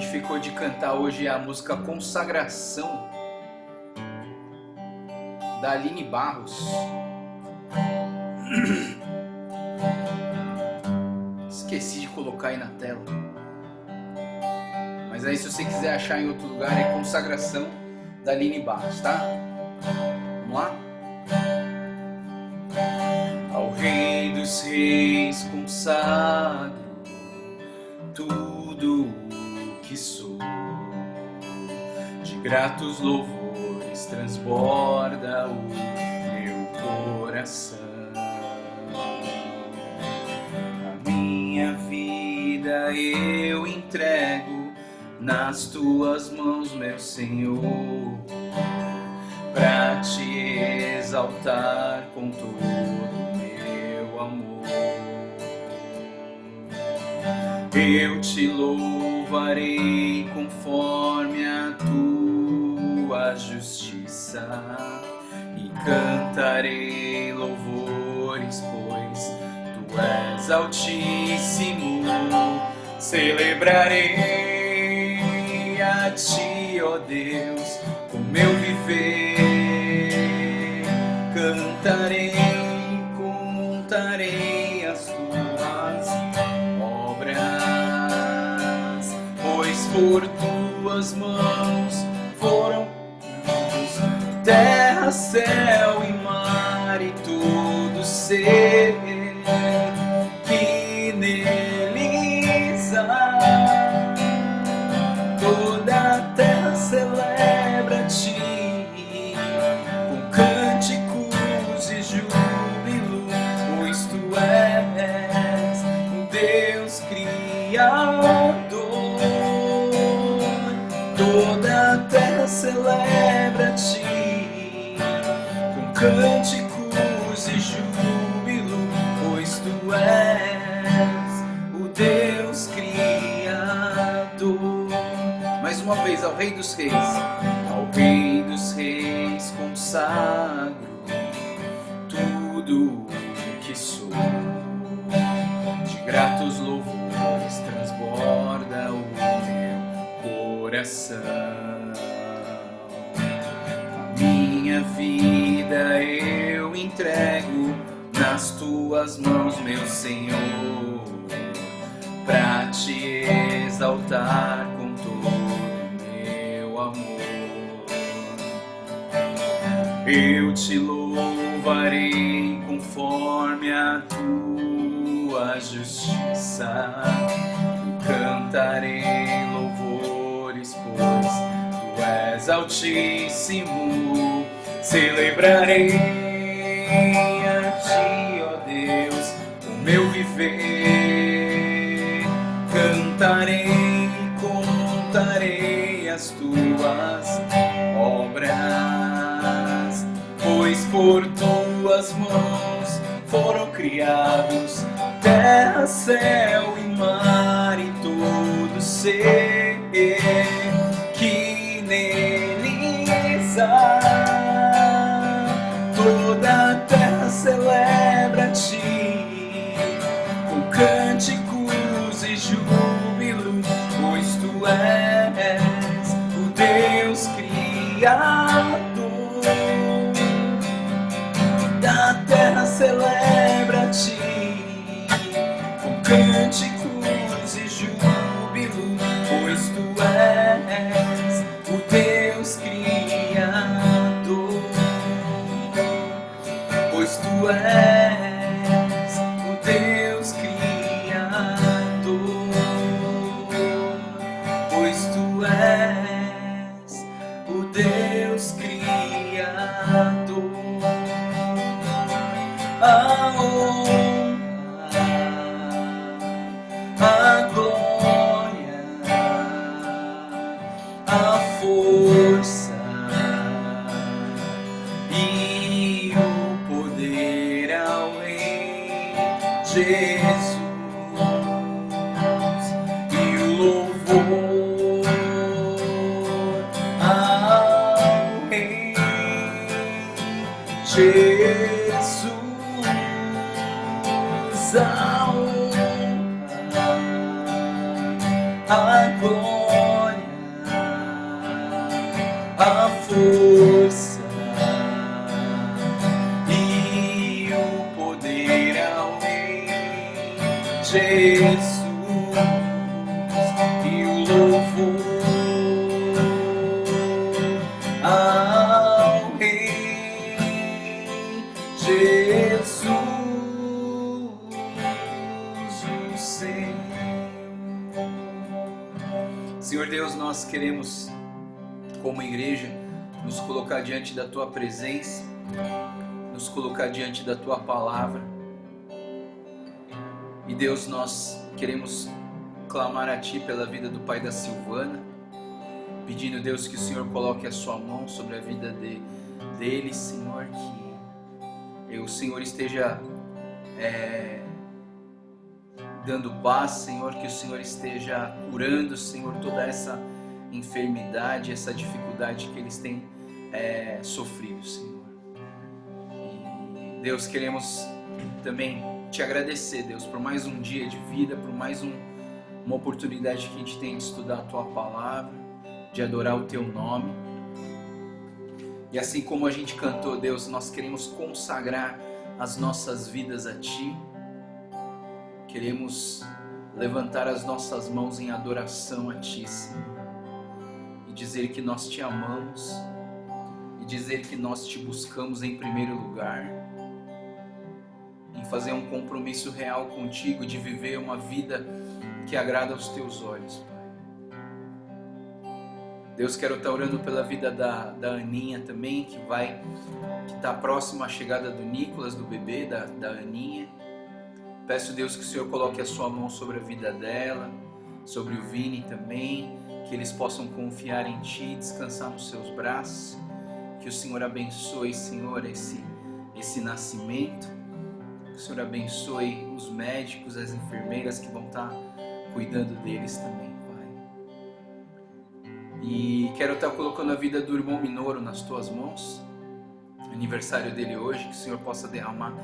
gente ficou de cantar hoje a música Consagração, da Aline Barros. Esqueci de colocar aí na tela. Mas aí, se você quiser achar em outro lugar, é Consagração, da Aline Barros, tá? Vamos lá? Ao Rei dos Reis consagro tudo o que sou, de gratos louvores transborda o meu coração. A minha vida eu entrego nas tuas mãos, meu Senhor, pra te exaltar com todo o meu amor. Eu te louvarei conforme a tua justiça e cantarei louvores, pois tu és altíssimo. Celebrarei a ti, ó Deus, com meu viver. Cantarei, contarei as tuas obras, pois por tuas mãos foram terra, céu e mar e todo ser que neles há. Toda a terra celebra a ti com cânticos e júbilo, pois tu és o Deus Criador. Toda a terra celebra a ti com cânticos e júbilo, pois tu és o Deus Criador. Mais uma vez, ao Rei dos Reis. Ao Rei dos Reis consagro tudo o que sou, de gratos louvores transborda o meu coração. A minha vida eu entrego nas tuas mãos, meu Senhor, pra te exaltar com todo o meu amor. Eu te louvarei conforme a tua justiça, cantarei louvores, pois tu és altíssimo. Celebrarei a ti, ó Deus, o meu viver. Cantarei, contarei as tuas obras, pois por tuas mãos foram criados terra, céu e mar e todo ser que neles há. Toda a terra celebra a ti com cânticos e júbilo, pois tu és o Deus Criador. Da terra celebra a ti com cânticos e júbilo, pois tu és o Deus Criador. Pois tu és o Deus Criador. Pois tu és o Deus Criador. A honra, a glória, a força e o poder ao Rei Jesus, e o louvor ao Rei Jesus. A honra, a glória, Jesus, e o louvor ao Rei Jesus, o Senhor. Senhor Deus, nós queremos, como igreja, nos colocar diante da Tua presença, nos colocar diante da Tua palavra. E Deus, nós queremos clamar a Ti pela vida do pai da Silvana, pedindo, Deus, que o Senhor coloque a Sua mão sobre a vida dele, Senhor, que o Senhor esteja dando paz, Senhor, que o Senhor esteja curando, Senhor, toda essa enfermidade, essa dificuldade que eles têm sofrido, Senhor. E Deus, queremos também Te agradecer, Deus, por mais um dia de vida, por mais uma oportunidade que a gente tem de estudar a Tua palavra, de adorar o Teu nome. E assim como a gente cantou, Deus, nós queremos consagrar as nossas vidas a Ti. Queremos levantar as nossas mãos em adoração a Ti, Senhor, e dizer que nós Te amamos, e dizer que nós Te buscamos em primeiro lugar, em fazer um compromisso real contigo, de viver uma vida que agrada aos Teus olhos, Pai. Deus, quero estar orando pela vida da Aninha também, que está próxima à chegada do Nicolas, do bebê, da Aninha. Peço, Deus, que o Senhor coloque a Sua mão sobre a vida dela, sobre o Vini também, que eles possam confiar em Ti, descansar nos Seus braços, que o Senhor abençoe, Senhor, esse nascimento, que o Senhor abençoe os médicos, as enfermeiras que vão estar cuidando deles também, Pai. E quero estar colocando a vida do irmão Minoro nas Tuas mãos, aniversário dele hoje, que o Senhor possa derramar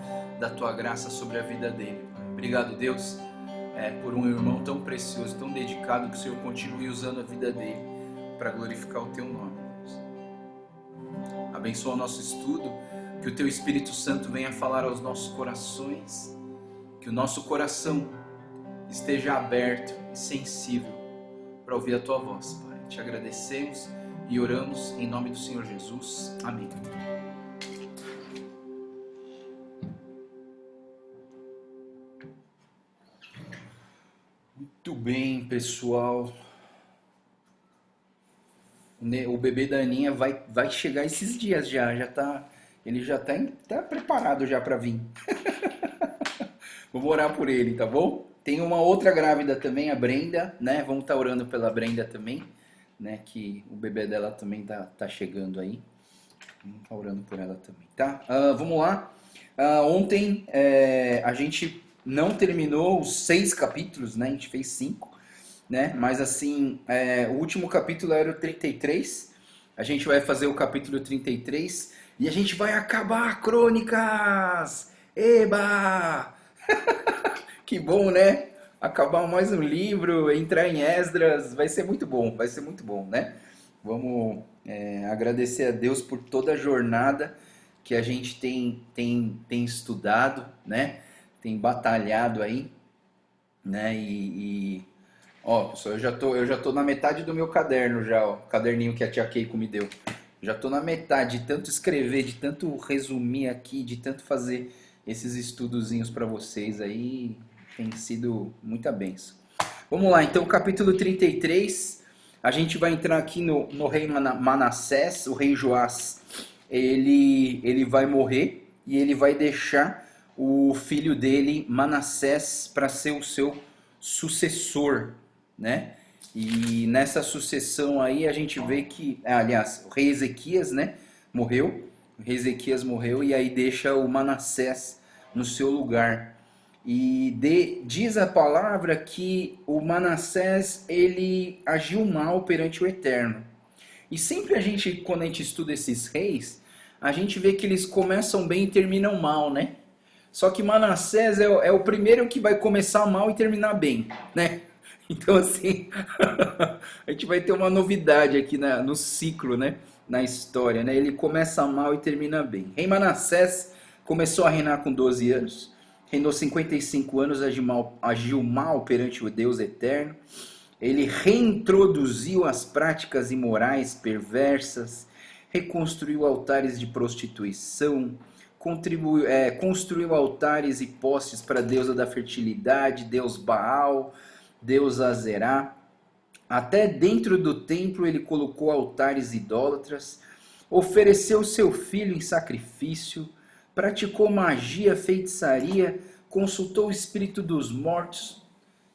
da Tua graça sobre a vida dele. Obrigado, Deus, por um irmão tão precioso, tão dedicado, que o Senhor continue usando a vida dele para glorificar o Teu nome, Deus. Abençoa o nosso estudo, que o Teu Espírito Santo venha falar aos nossos corações, que o nosso coração esteja aberto e sensível para ouvir a Tua voz, Pai. Te agradecemos e oramos em nome do Senhor Jesus. Amém. Muito bem, pessoal. O bebê da Aninha vai chegar esses dias ele já tá preparado já para vir. Vamos orar por ele, tá bom? Tem uma outra grávida também, a Brenda, né? Vamos estar orando pela Brenda também, né? Que o bebê dela também tá chegando aí. Vamos estar orando por ela também, tá? Vamos lá. Ontem a gente não terminou os 6 capítulos, né? A gente fez 5, né? Mas assim, o último capítulo era o 33. A gente vai fazer o capítulo 33 e a gente vai acabar Crônicas! Eba! Que bom, né? Acabar mais um livro, entrar em Esdras, vai ser muito bom, né? Vamos agradecer a Deus por toda a jornada que a gente tem estudado, né? Tem batalhado aí, né? Ó, pessoal, eu já tô na metade do meu caderno já, ó, caderninho que a tia Keiko me deu. Já tô na metade, de tanto escrever, de tanto resumir aqui, de tanto fazer esses estudozinhos para vocês aí, tem sido muita bênção. Vamos lá, então, capítulo 33, a gente vai entrar aqui no rei Manassés. O rei Joás, ele vai morrer e ele vai deixar o filho dele, Manassés, para ser o seu sucessor, né? E nessa sucessão aí a gente vê que, aliás, o rei Ezequias, né, morreu. O rei Ezequias morreu e aí deixa o Manassés no seu lugar. E diz a palavra que o Manassés, ele agiu mal perante o Eterno. E sempre quando a gente estuda esses reis, a gente vê que eles começam bem e terminam mal, né? Só que Manassés é o primeiro que vai começar mal e terminar bem, né? Então, assim, a gente vai ter uma novidade aqui no ciclo, né? Na história, né? Ele começa mal e termina bem. Rei Manassés começou a reinar com 12 anos. reinou 55 anos, agiu mal perante o Deus eterno. Ele reintroduziu as práticas imorais perversas, reconstruiu altares de prostituição, construiu altares e postes para a deusa da fertilidade, deus Baal, deus Azerá. Até dentro do templo ele colocou altares idólatras, ofereceu seu filho em sacrifício, praticou magia, feitiçaria, consultou o espírito dos mortos.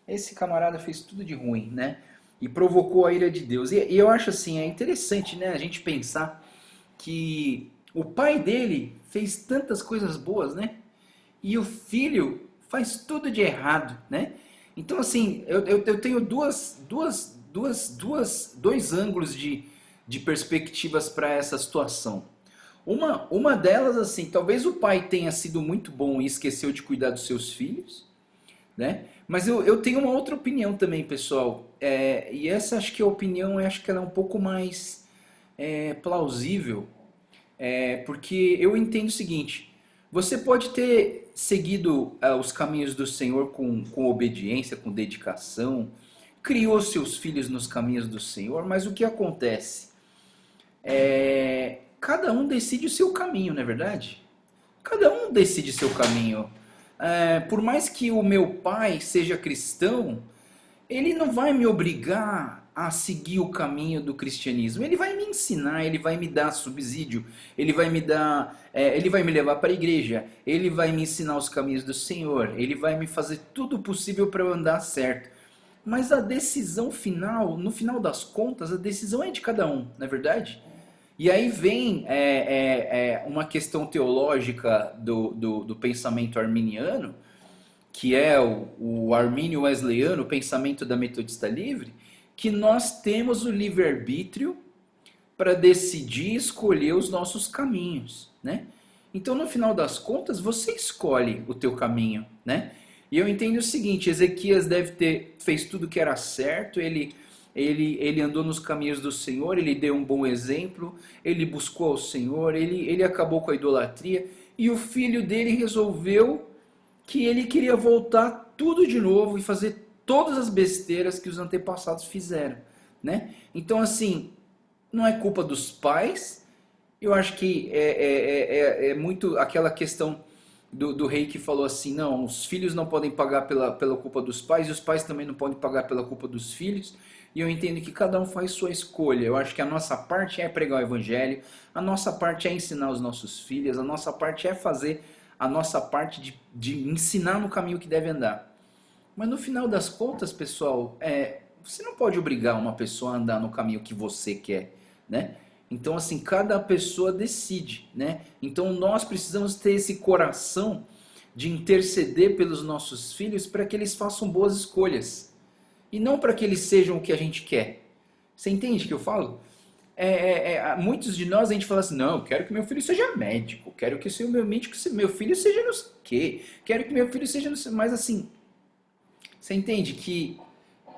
Esse camarada fez tudo de ruim, né? E provocou a ira de Deus. E eu acho assim, é interessante, né, a gente pensar que o pai dele fez tantas coisas boas, né? E o filho faz tudo de errado, né? Então, assim, eu tenho dois ângulos de perspectivas para essa situação. Uma delas, assim, talvez o pai tenha sido muito bom e esqueceu de cuidar dos seus filhos, né? Mas eu tenho uma outra opinião também, pessoal. E essa acho que a opinião, acho que ela é um pouco mais plausível. Porque eu entendo o seguinte: você pode ter seguido os caminhos do Senhor com obediência, com dedicação, criou seus filhos nos caminhos do Senhor, mas o que acontece? Cada um decide o seu caminho, não é verdade? Cada um decide seu caminho. Por mais que o meu pai seja cristão, ele não vai me obrigar a seguir o caminho do cristianismo. Ele vai me ensinar, ele vai me dar subsídio, ele vai me dar, ele vai me levar para a igreja, ele vai me ensinar os caminhos do Senhor, ele vai me fazer tudo possível para eu andar certo. Mas a decisão final, no final das contas, a decisão é de cada um, não é verdade? E aí vem uma questão teológica do pensamento arminiano, que é o armínio wesleyano, o pensamento da metodista livre, que nós temos o livre-arbítrio para decidir e escolher os nossos caminhos, né? Então, no final das contas, você escolhe o teu caminho, né? E eu entendo o seguinte: Ezequias fez tudo que era certo, ele andou nos caminhos do Senhor, ele deu um bom exemplo, ele buscou ao Senhor, ele acabou com a idolatria, e o filho dele resolveu que ele queria voltar tudo de novo e fazer todas as besteiras que os antepassados fizeram, né? Então, assim, não é culpa dos pais. Eu acho que é muito aquela questão do rei que falou assim: não, os filhos não podem pagar pela culpa dos pais, e os pais também não podem pagar pela culpa dos filhos. E eu entendo que cada um faz sua escolha. Eu acho que a nossa parte é pregar o evangelho, a nossa parte é ensinar os nossos filhos, a nossa parte é fazer a nossa parte de ensinar no caminho que deve andar. Mas no final das contas, pessoal, você não pode obrigar uma pessoa a andar no caminho que você quer, né? Então, assim, cada pessoa decide, né? Então, nós precisamos ter esse coração de interceder pelos nossos filhos para que eles façam boas escolhas. E não para que eles sejam o que a gente quer. Você entende o que eu falo? Muitos de nós, a gente fala assim: não, eu quero que meu filho seja médico, quero que o meu filho seja não sei o quê, quero que meu filho seja não sei. Mas assim, você entende que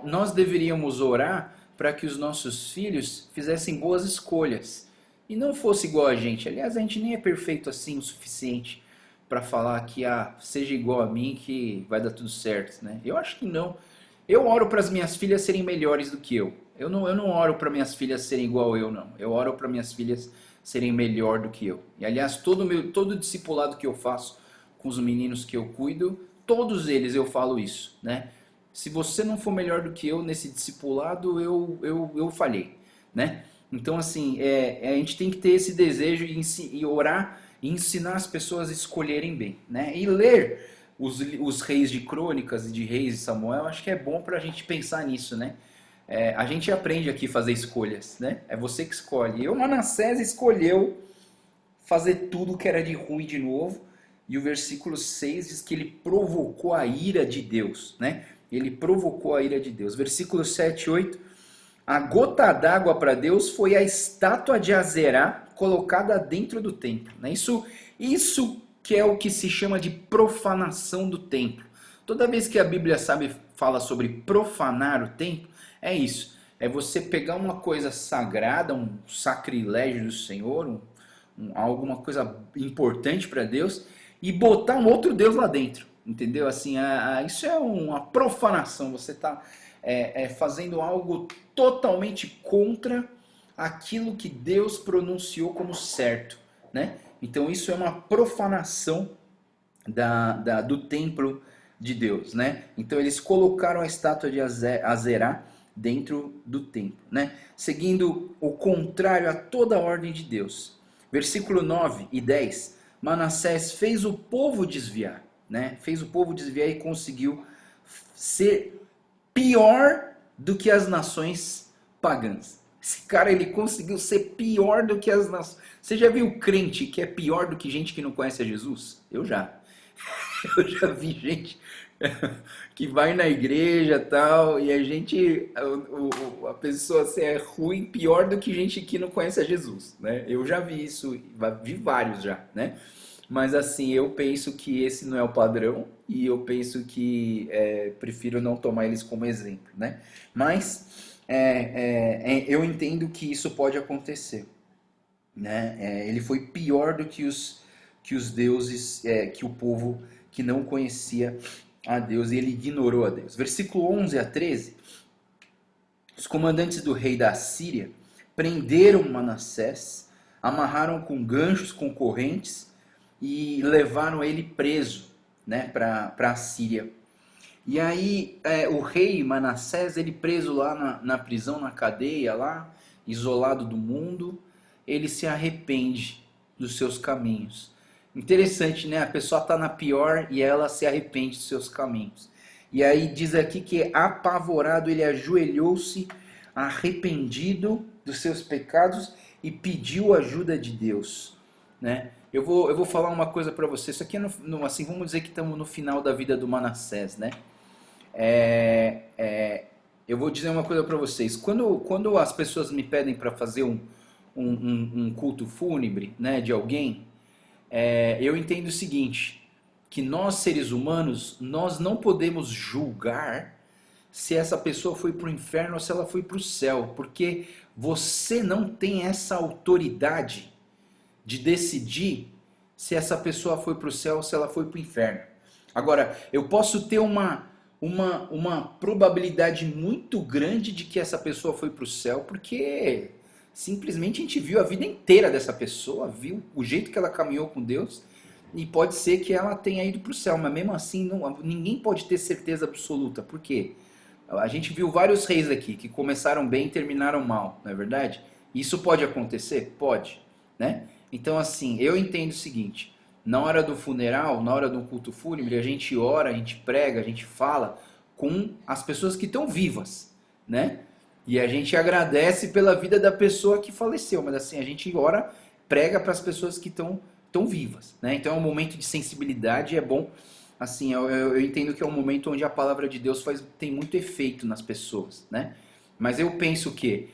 nós deveríamos orar para que os nossos filhos fizessem boas escolhas e não fosse igual a gente. Aliás, a gente nem é perfeito assim o suficiente para falar que seja igual a mim que vai dar tudo certo, né? Eu acho que não. Eu oro para as minhas filhas serem melhores do que eu. Eu não oro para minhas filhas serem igual eu, não. Eu oro para minhas filhas serem melhor do que eu. E aliás, todo discipulado que eu faço com os meninos que eu cuido, todos eles eu falo isso, né? Se você não for melhor do que eu nesse discipulado, eu falhei, né? Então, assim, a gente tem que ter esse desejo e orar e ensinar as pessoas a escolherem bem, né? E ler os reis de Crônicas e de Reis de Samuel, acho que é bom para a gente pensar nisso, né? A gente aprende aqui a fazer escolhas, né? É você que escolhe. O Manassés escolheu fazer tudo que era de ruim de novo, e o versículo 6 diz que ele provocou a ira de Deus, né? Ele provocou a ira de Deus. Versículo 7 e 8: a gota d'água para Deus foi a estátua de Azerá colocada dentro do templo, né? Isso que é o que se chama de profanação do templo. Toda vez que a Bíblia fala sobre profanar o templo, é isso. É você pegar uma coisa sagrada, um sacrilégio do alguma coisa importante para Deus, e botar um outro Deus lá dentro. entendeu? Assim, isso é uma profanação, você está fazendo algo totalmente contra aquilo que Deus pronunciou como certo, né? Então isso é uma profanação do templo de Deus, né? Então eles colocaram a estátua de Azerá dentro do templo, né? Seguindo o contrário a toda a ordem de Deus. Versículo 9 e 10, Manassés fez o povo desviar, né? Fez o povo desviar e conseguiu ser pior do que as nações pagãs. Esse cara, ele conseguiu ser pior do que as nações. Você já viu crente que é pior do que gente que não conhece a Jesus? Eu já. Eu já vi gente que vai na igreja e tal, e a gente, a pessoa assim, é ruim, pior do que gente que não conhece a Jesus, né? Eu já vi isso, vi vários já, né? Mas assim, eu penso que esse não é o padrão, e eu penso que prefiro não tomar eles como exemplo, né? Mas eu entendo que isso pode acontecer, né? Ele foi pior do que os deuses, que o povo que não conhecia a Deus, e ele ignorou a Deus. Versículo 11 a 13, os comandantes do rei da Síria prenderam Manassés, amarraram com ganchos, com correntes, e levaram ele preso, né, para a Síria. E aí o rei Manassés, ele preso lá na prisão, na cadeia lá, isolado do mundo, ele se arrepende dos seus caminhos. Interessante, né? A pessoa está na pior e ela se arrepende dos seus caminhos. E aí diz aqui que apavorado ele ajoelhou-se, arrependido dos seus pecados e pediu ajuda de Deus, né? Eu vou falar uma coisa para você. Isso aqui assim, vamos dizer que estamos no final da vida do Manassés, né? Eu vou dizer uma coisa para vocês. Quando as pessoas me pedem para fazer um culto fúnebre, né, de alguém, eu entendo o seguinte, que nós seres humanos, nós não podemos julgar se essa pessoa foi para o inferno ou se ela foi para o céu, porque você não tem essa autoridade de decidir se essa pessoa foi para o céu ou se ela foi para o inferno. Agora, eu posso ter uma probabilidade muito grande de que essa pessoa foi para o céu, porque simplesmente a gente viu a vida inteira dessa pessoa, viu o jeito que ela caminhou com Deus, e pode ser que ela tenha ido para o céu, mas mesmo assim ninguém pode ter certeza absoluta. Por quê? A gente viu vários reis aqui que começaram bem e terminaram mal, não é verdade? Isso pode acontecer? Pode, né? Então assim, eu entendo o seguinte, na hora do funeral, na hora do culto fúnebre, a gente ora, a gente prega, a gente fala com as pessoas que estão vivas, né? E a gente agradece pela vida da pessoa que faleceu, mas assim, a gente ora, prega para as pessoas que estão vivas, né? Então é um momento de sensibilidade, é bom, assim, eu entendo que é um momento onde a palavra de Deus tem muito efeito nas pessoas, né? Mas eu penso que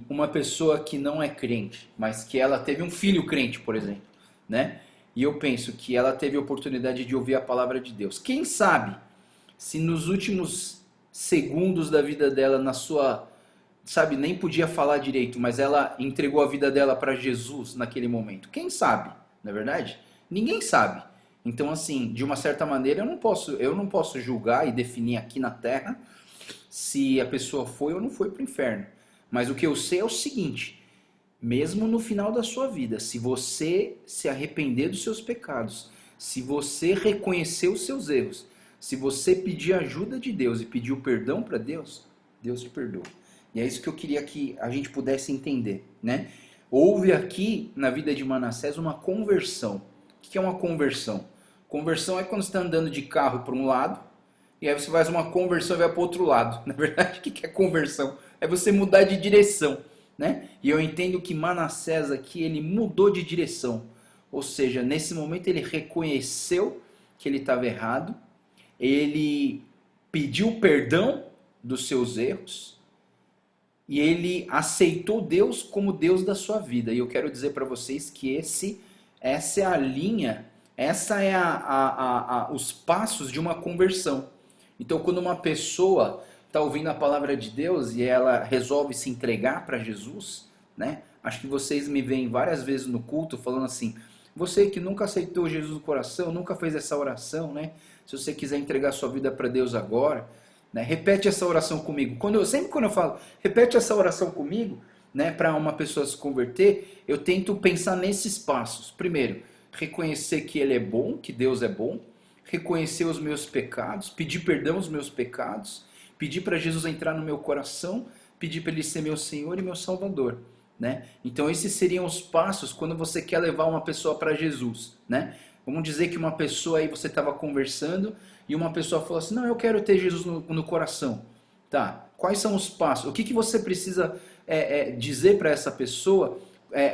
uma pessoa que não é crente, mas que ela teve um filho crente, por exemplo, né? E eu penso que ela teve a oportunidade de ouvir a palavra de Deus. Quem sabe se nos últimos segundos da vida dela, sabe, nem podia falar direito, mas ela entregou a vida dela para Jesus naquele momento. Quem sabe, não é verdade? Ninguém sabe. Então, assim, de uma certa maneira, eu não posso julgar e definir aqui na Terra se a pessoa foi ou não foi para o inferno. Mas o que eu sei é o seguinte, mesmo no final da sua vida, se você se arrepender dos seus pecados, se você reconhecer os seus erros, se você pedir ajuda de Deus e pedir o perdão para Deus, Deus te perdoa. E é isso que eu queria que a gente pudesse entender, né? Houve aqui na vida de Manassés uma conversão. O que é uma conversão? Conversão é quando você está andando de carro para um lado, e aí você faz uma conversão e vai para o outro lado. Na verdade, o que é conversão? É você mudar de direção, né? E eu entendo que Manassés aqui, ele mudou de direção. Ou seja, nesse momento ele reconheceu que ele estava errado, ele pediu perdão dos seus erros, e ele aceitou Deus como Deus da sua vida. E eu quero dizer para vocês que essa é a linha, essa é os passos de uma conversão. Então, quando uma pessoa está ouvindo a palavra de Deus e ela resolve se entregar para Jesus, né? Acho que vocês me veem várias vezes no culto falando assim, você que nunca aceitou Jesus no coração, nunca fez essa oração, né? se você quiser entregar sua vida para Deus agora, né, repete essa oração comigo. Sempre quando eu falo, repete essa oração comigo, né, para uma pessoa se converter, eu tento pensar nesses passos. Primeiro, reconhecer que Ele é bom, que Deus é bom, reconhecer os meus pecados, pedir perdão aos meus pecados, pedir para Jesus entrar no meu coração, pedir para Ele ser meu Senhor e meu Salvador. Né? Então esses seriam os passos quando você quer levar uma pessoa para Jesus. Né? Vamos dizer que uma pessoa aí, você estava conversando e uma pessoa falou assim, não, eu quero ter Jesus no coração. Tá, quais são os passos? O que você precisa dizer para essa pessoa,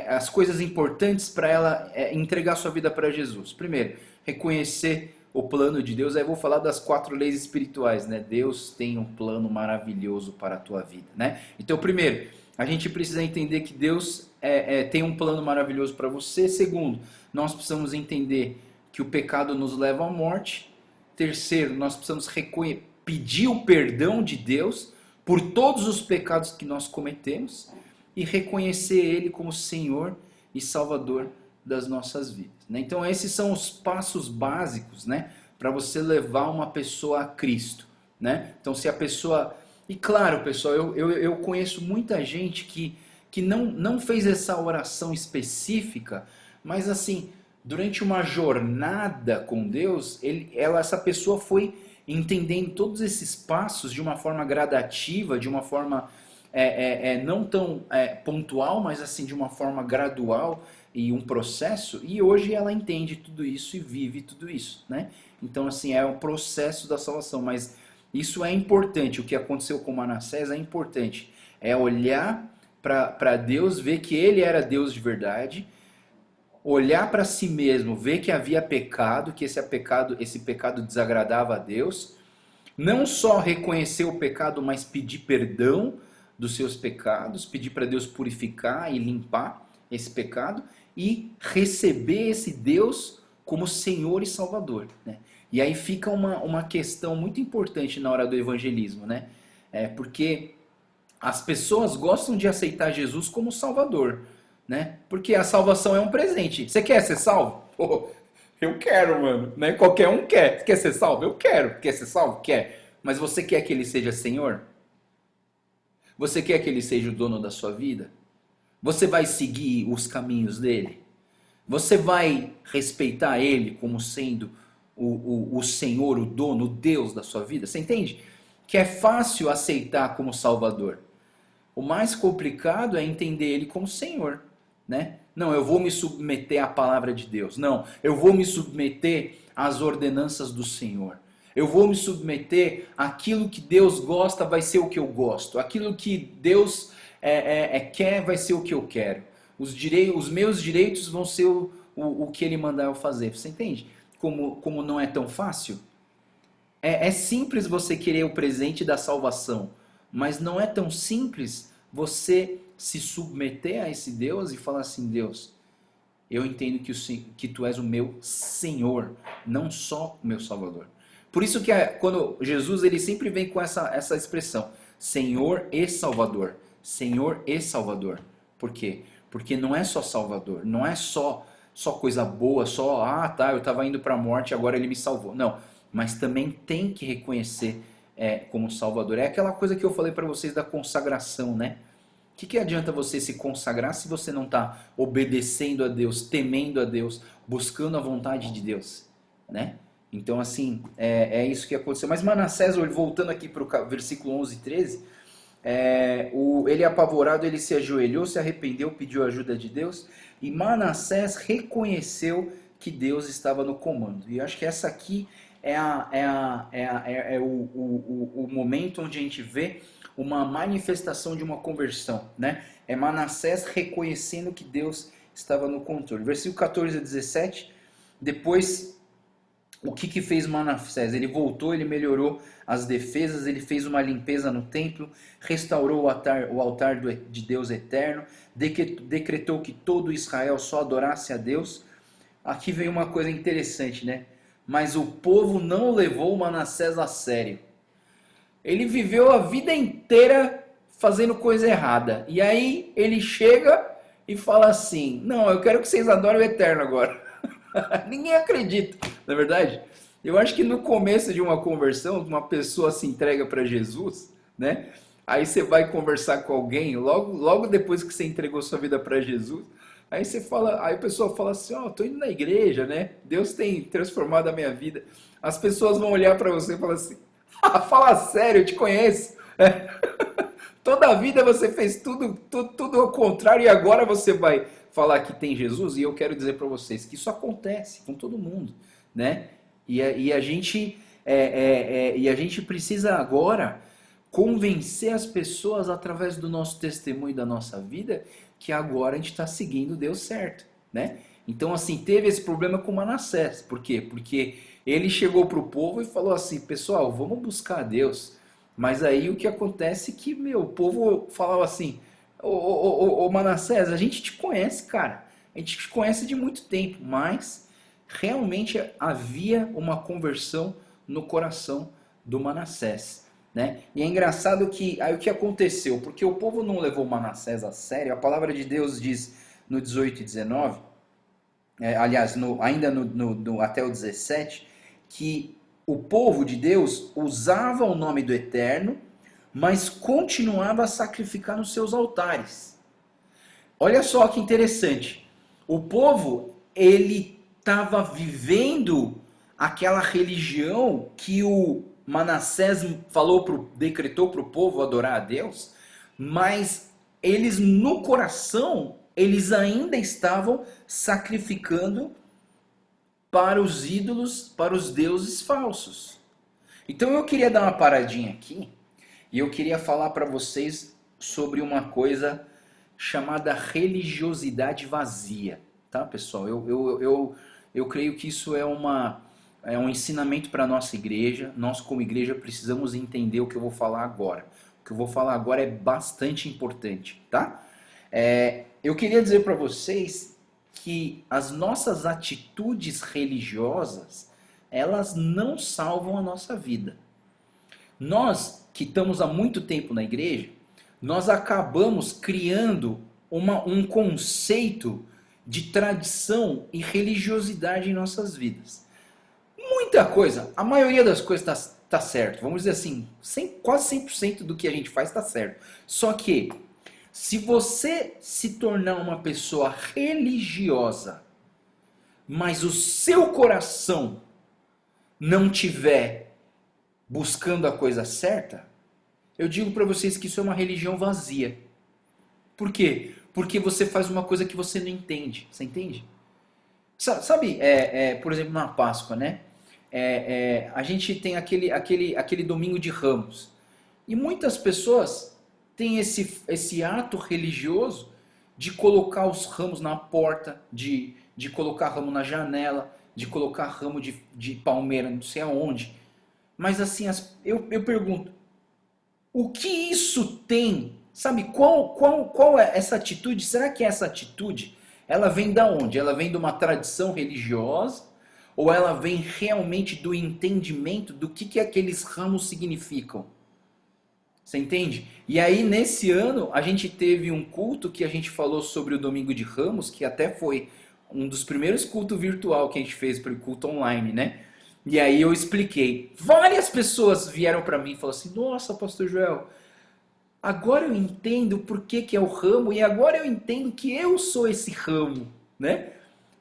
as coisas importantes para ela entregar sua vida para Jesus? Primeiro, reconhecer o plano de Deus. Aí eu vou falar das 4 leis espirituais, né? Deus tem um plano maravilhoso para a tua vida, né? Então, primeiro, a gente precisa entender que Deus tem um plano maravilhoso para você. Segundo, nós precisamos entender que o pecado nos leva à morte. Terceiro, nós precisamos pedir o perdão de Deus por todos os pecados que nós cometemos e reconhecer Ele como Senhor e Salvador das nossas vidas. Né? Então esses são os passos básicos, né, para você levar uma pessoa a Cristo. Né? Então se a pessoa... E claro, pessoal, eu conheço muita gente que não fez essa oração específica, mas assim, durante uma jornada com Deus, essa pessoa foi entendendo todos esses passos de uma forma gradativa, de uma forma não tão pontual, mas assim de uma forma gradual e um processo, e hoje ela entende tudo isso e vive tudo isso, né? Então assim, é um processo da salvação, mas isso é importante, o que aconteceu com Manassés é importante, é olhar para Deus, ver que ele era Deus de verdade, olhar para si mesmo, ver que havia pecado, que esse pecado desagradava a Deus, não só reconhecer o pecado, mas pedir perdão dos seus pecados, pedir para Deus purificar e limpar esse pecado e receber esse Deus como Senhor e Salvador. Né? E aí fica uma questão muito importante na hora do evangelismo, né? Porque as pessoas gostam de aceitar Jesus como Salvador, né? Porque a salvação é um presente. Você quer ser salvo? Pô, eu quero, mano. Né? Qualquer um quer. Você quer ser salvo? Eu quero. Quer ser salvo? Quer. Mas você quer que ele seja Senhor? Você quer que ele seja o dono da sua vida? Você vai seguir os caminhos dele? Você vai respeitar ele como sendo o Senhor, o dono, o Deus da sua vida? Você entende? Que é fácil aceitar como Salvador. O mais complicado é entender ele como Senhor. Né? Não, eu vou me submeter à palavra de Deus. Não, eu vou me submeter às ordenanças do Senhor. Eu vou me submeter àquilo que Deus gosta, vai ser o que eu gosto. Aquilo que Deus quer, vai ser o que eu quero. Os meus direitos vão ser o que Ele mandar eu fazer. Você entende? Como não é tão fácil? É simples você querer o presente da salvação, mas não é tão simples você se submeter a esse Deus e falar assim, Deus, eu entendo que tu és o meu Senhor, não só o meu Salvador. Por isso que quando Jesus ele sempre vem com essa expressão, Senhor e Salvador. Senhor e Salvador. Por quê? Porque não é só Salvador, não é só coisa boa, eu estava indo para a morte, agora ele me salvou. Não, mas também tem que reconhecer como Salvador. É aquela coisa que eu falei para vocês da consagração, né? O que adianta você se consagrar se você não está obedecendo a Deus, temendo a Deus, buscando a vontade de Deus, né? Então, assim, é isso que aconteceu. Mas Manassés, voltando aqui para o versículo 11 e 13, ele apavorado, ele se ajoelhou, se arrependeu, pediu ajuda de Deus, e Manassés reconheceu que Deus estava no comando. E eu acho que essa aqui o momento onde a gente vê uma manifestação de uma conversão, né? É Manassés reconhecendo que Deus estava no controle. Versículo 14 a 17, depois, o que fez Manassés? Ele voltou, ele melhorou as defesas, ele fez uma limpeza no templo, restaurou o altar de Deus eterno, decretou que todo Israel só adorasse a Deus. Aqui vem uma coisa interessante, né? Mas o povo não levou Manassés a sério. Ele viveu a vida inteira fazendo coisa errada. E aí ele chega e fala assim, não, eu quero que vocês adorem o Eterno agora. Ninguém acredita, não é verdade? Eu acho que no começo de uma conversão, uma pessoa se entrega para Jesus, né? Aí você vai conversar com alguém, logo depois que você entregou sua vida para Jesus, aí você fala, aí a pessoa fala assim, ó, tô indo na igreja, né? Deus tem transformado a minha vida. As pessoas vão olhar para você e falar assim, ah, fala sério, eu te conheço. Toda a vida você fez tudo ao contrário e agora você vai falar que tem Jesus? E eu quero dizer para vocês que isso acontece com todo mundo, né? E a gente e a gente precisa agora convencer as pessoas através do nosso testemunho e da nossa vida que agora a gente está seguindo Deus certo, né? Então assim teve esse problema com Manassés, por quê? Porque ele chegou para o povo e falou assim, pessoal, vamos buscar a Deus. Mas aí o que acontece é que, meu, o povo falava assim, ô Manassés, a gente te conhece, cara. A gente te conhece de muito tempo, mas realmente havia uma conversão no coração do Manassés, né? E é engraçado que aí o que aconteceu, porque o povo não levou Manassés a sério, a palavra de Deus diz no 18 e 19, aliás, ainda até o 17, que o povo de Deus usava o nome do Eterno, mas continuava a sacrificar nos seus altares. Olha só que interessante. O povo, ele estava vivendo aquela religião que o Manassés decretou para o povo adorar a Deus, mas eles no coração, eles ainda estavam sacrificando para os ídolos, para os deuses falsos. Então eu queria dar uma paradinha aqui e eu queria falar para vocês sobre uma coisa chamada religiosidade vazia, tá, pessoal? Eu creio que isso é um ensinamento para a nossa igreja. Nós, como igreja, precisamos entender o que eu vou falar agora. O que eu vou falar agora é bastante importante, tá? Eu queria dizer para vocês que as nossas atitudes religiosas, elas não salvam a nossa vida. Nós que estamos há muito tempo na igreja, nós acabamos criando um conceito de tradição e religiosidade em nossas vidas. Muita coisa, a maioria das coisas tá certo, vamos dizer assim, quase 100% do que a gente faz está certo. Só que se você se tornar uma pessoa religiosa, mas o seu coração não tiver buscando a coisa certa, eu digo para vocês que isso é uma religião vazia. Por quê? Porque você faz uma coisa que você não entende. Você entende? Sabe, por exemplo, na Páscoa, né? A gente tem aquele domingo de Ramos. E muitas pessoas tem esse ato religioso de colocar os ramos na porta, de colocar ramo na janela, de colocar ramo de palmeira não sei aonde. Mas assim, eu pergunto, o que isso tem? Sabe, qual é essa atitude? Será que essa atitude, ela vem da onde? Ela vem de uma tradição religiosa? Ou ela vem realmente do entendimento do que aqueles ramos significam? Você entende? E aí, nesse ano, a gente teve um culto que a gente falou sobre o Domingo de Ramos, que até foi um dos primeiros cultos virtual que a gente fez para o culto online, né? E aí eu expliquei. Várias pessoas vieram para mim e falaram assim, nossa, pastor Joel, agora eu entendo por que é o ramo e agora eu entendo que eu sou esse ramo, né?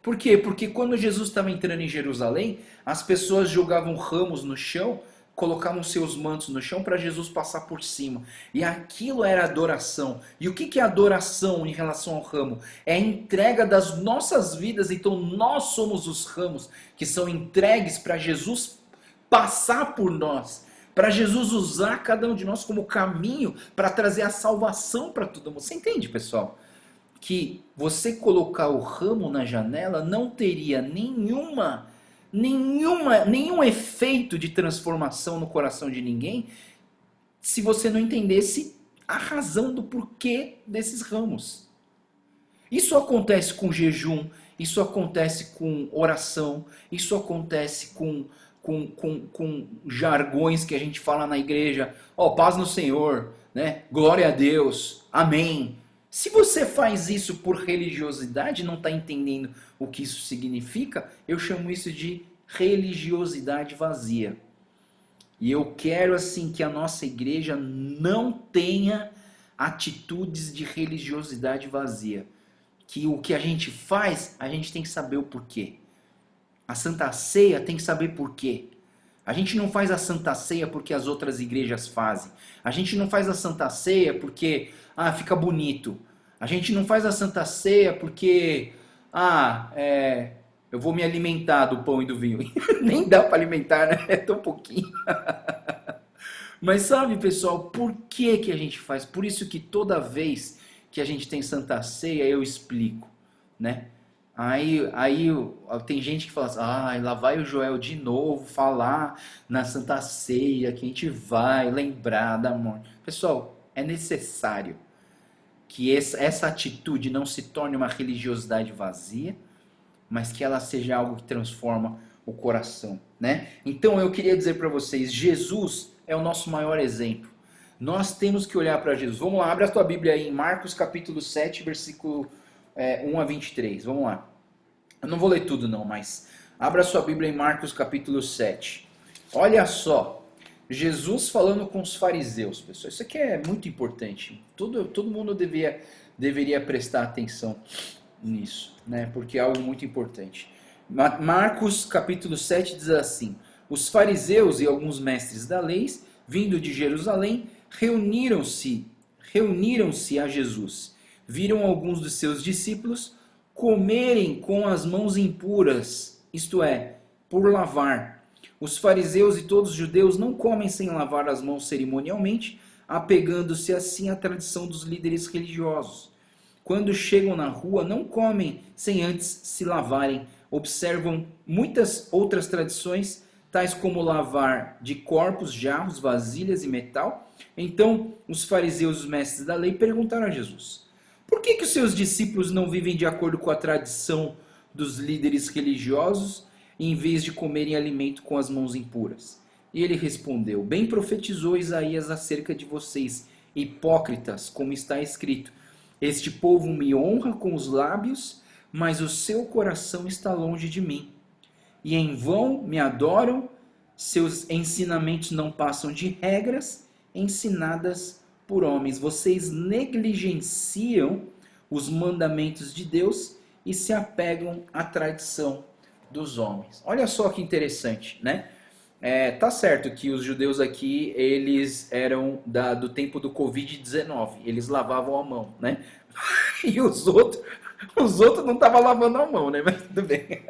Por quê? Porque quando Jesus estava entrando em Jerusalém, as pessoas jogavam ramos no chão, colocavam seus mantos no chão para Jesus passar por cima. E aquilo era adoração. E o que é adoração em relação ao ramo? É a entrega das nossas vidas. Então nós somos os ramos que são entregues para Jesus passar por nós. Para Jesus usar cada um de nós como caminho para trazer a salvação para todo mundo. Você entende, pessoal? Que você colocar o ramo na janela não teria nenhum efeito de transformação no coração de ninguém se você não entendesse a razão do porquê desses ramos. Isso acontece com jejum, isso acontece com oração, isso acontece com jargões que a gente fala na igreja, paz no Senhor, né? Glória a Deus, amém. Se você faz isso por religiosidade, não está entendendo o que isso significa, eu chamo isso de religiosidade vazia. E eu quero assim que a nossa igreja não tenha atitudes de religiosidade vazia. Que o que a gente faz, a gente tem que saber o porquê. A Santa Ceia tem que saber porquê. A gente não faz a Santa Ceia porque as outras igrejas fazem. A gente não faz a Santa Ceia porque fica bonito. A gente não faz a Santa Ceia porque eu vou me alimentar do pão e do vinho. Nem dá para alimentar, né? É tão pouquinho. Mas sabe, pessoal, por que que a gente faz? Por isso que toda vez que a gente tem Santa Ceia, eu explico, né? Aí tem gente que fala assim, lá vai o Joel de novo falar na Santa Ceia, que a gente vai lembrar da morte. Pessoal, é necessário que essa atitude não se torne uma religiosidade vazia, mas que ela seja algo que transforma o coração, né? Então eu queria dizer para vocês, Jesus é o nosso maior exemplo. Nós temos que olhar para Jesus. Vamos lá, abre a tua Bíblia aí em Marcos capítulo 7, versículo 1 a 23. Vamos lá. Eu não vou ler tudo não, mas abra a sua Bíblia em Marcos capítulo 7. Olha só, Jesus falando com os fariseus, pessoal. Isso aqui é muito importante. Todo mundo deveria prestar atenção nisso, né? Porque é algo muito importante. Marcos capítulo 7 diz assim: os fariseus e alguns mestres da lei, vindo de Jerusalém, reuniram-se a Jesus. Viram alguns dos seus discípulos comerem com as mãos impuras, isto é, por lavar. Os fariseus e todos os judeus não comem sem lavar as mãos cerimonialmente, apegando-se assim à tradição dos líderes religiosos. Quando chegam na rua, não comem sem antes se lavarem. Observam muitas outras tradições, tais como lavar de corpos, jarros, vasilhas e metal. Então, os fariseus e os mestres da lei perguntaram a Jesus: por que os seus discípulos não vivem de acordo com a tradição dos líderes religiosos, em vez de comerem alimento com as mãos impuras? E ele respondeu: bem profetizou Isaías acerca de vocês, hipócritas, como está escrito: este povo me honra com os lábios, mas o seu coração está longe de mim. E em vão me adoram, seus ensinamentos não passam de regras ensinadas por homens. Vocês negligenciam os mandamentos de Deus e se apegam à tradição dos homens. Olha só que interessante, né? Tá certo que os judeus aqui, eles eram do tempo do Covid-19, eles lavavam a mão, né? E os outros não estavam lavando a mão, né? Mas tudo bem.